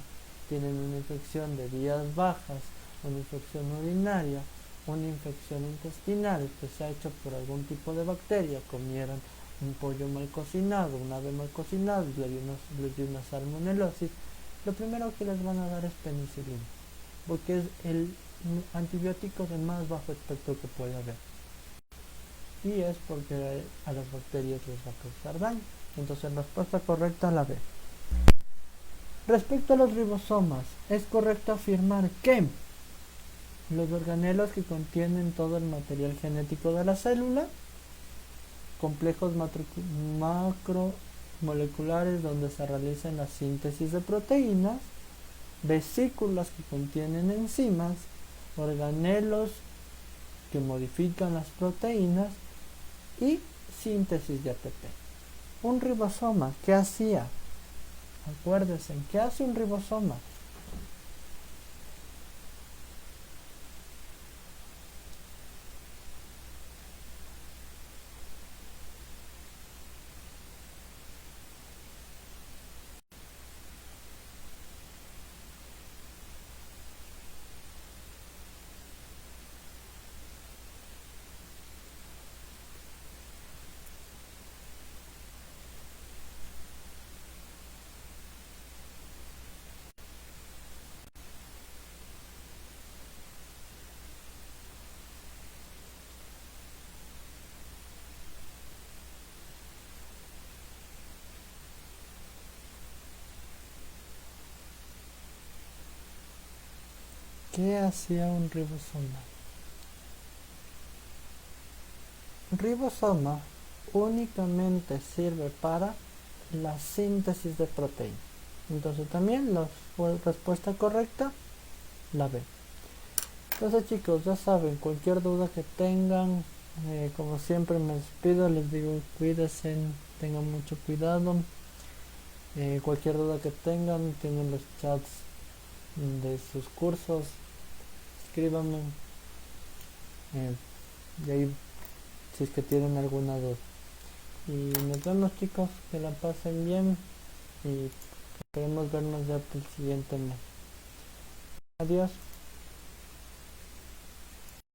tienen una infección de vías bajas, una infección urinaria, una infección intestinal que se ha hecho por algún tipo de bacteria, comieron un pollo mal cocinado, un ave mal cocinado, les dio una salmonelosis, lo primero que les van a dar es penicilina, porque es el antibiótico de más bajo espectro que puede haber. Y es porque a las bacterias les va a causar daño. Entonces, respuesta correcta, la B. Respecto a los ribosomas, es correcto afirmar que los organelos que contienen todo el material genético de la célula, complejos macromoleculares donde se realiza la síntesis de proteínas, vesículas que contienen enzimas, organelos que modifican las proteínas y síntesis de ATP. Un ribosoma, ¿qué hacía? Acuérdense, ¿qué hace un ribosoma? ¿Qué hacía un ribosoma? Un ribosoma únicamente sirve para la síntesis de proteínas. Entonces también la respuesta correcta, la B. Entonces chicos, ya saben, cualquier duda que tengan, como siempre me despido, les digo cuídense, tengan mucho cuidado. Cualquier duda que tengan, tienen los chats de sus cursos, escríbanme y ahí si es que tienen alguna duda. Y nos vemos chicos, que la pasen bien y esperemos vernos ya el siguiente mes. Adiós.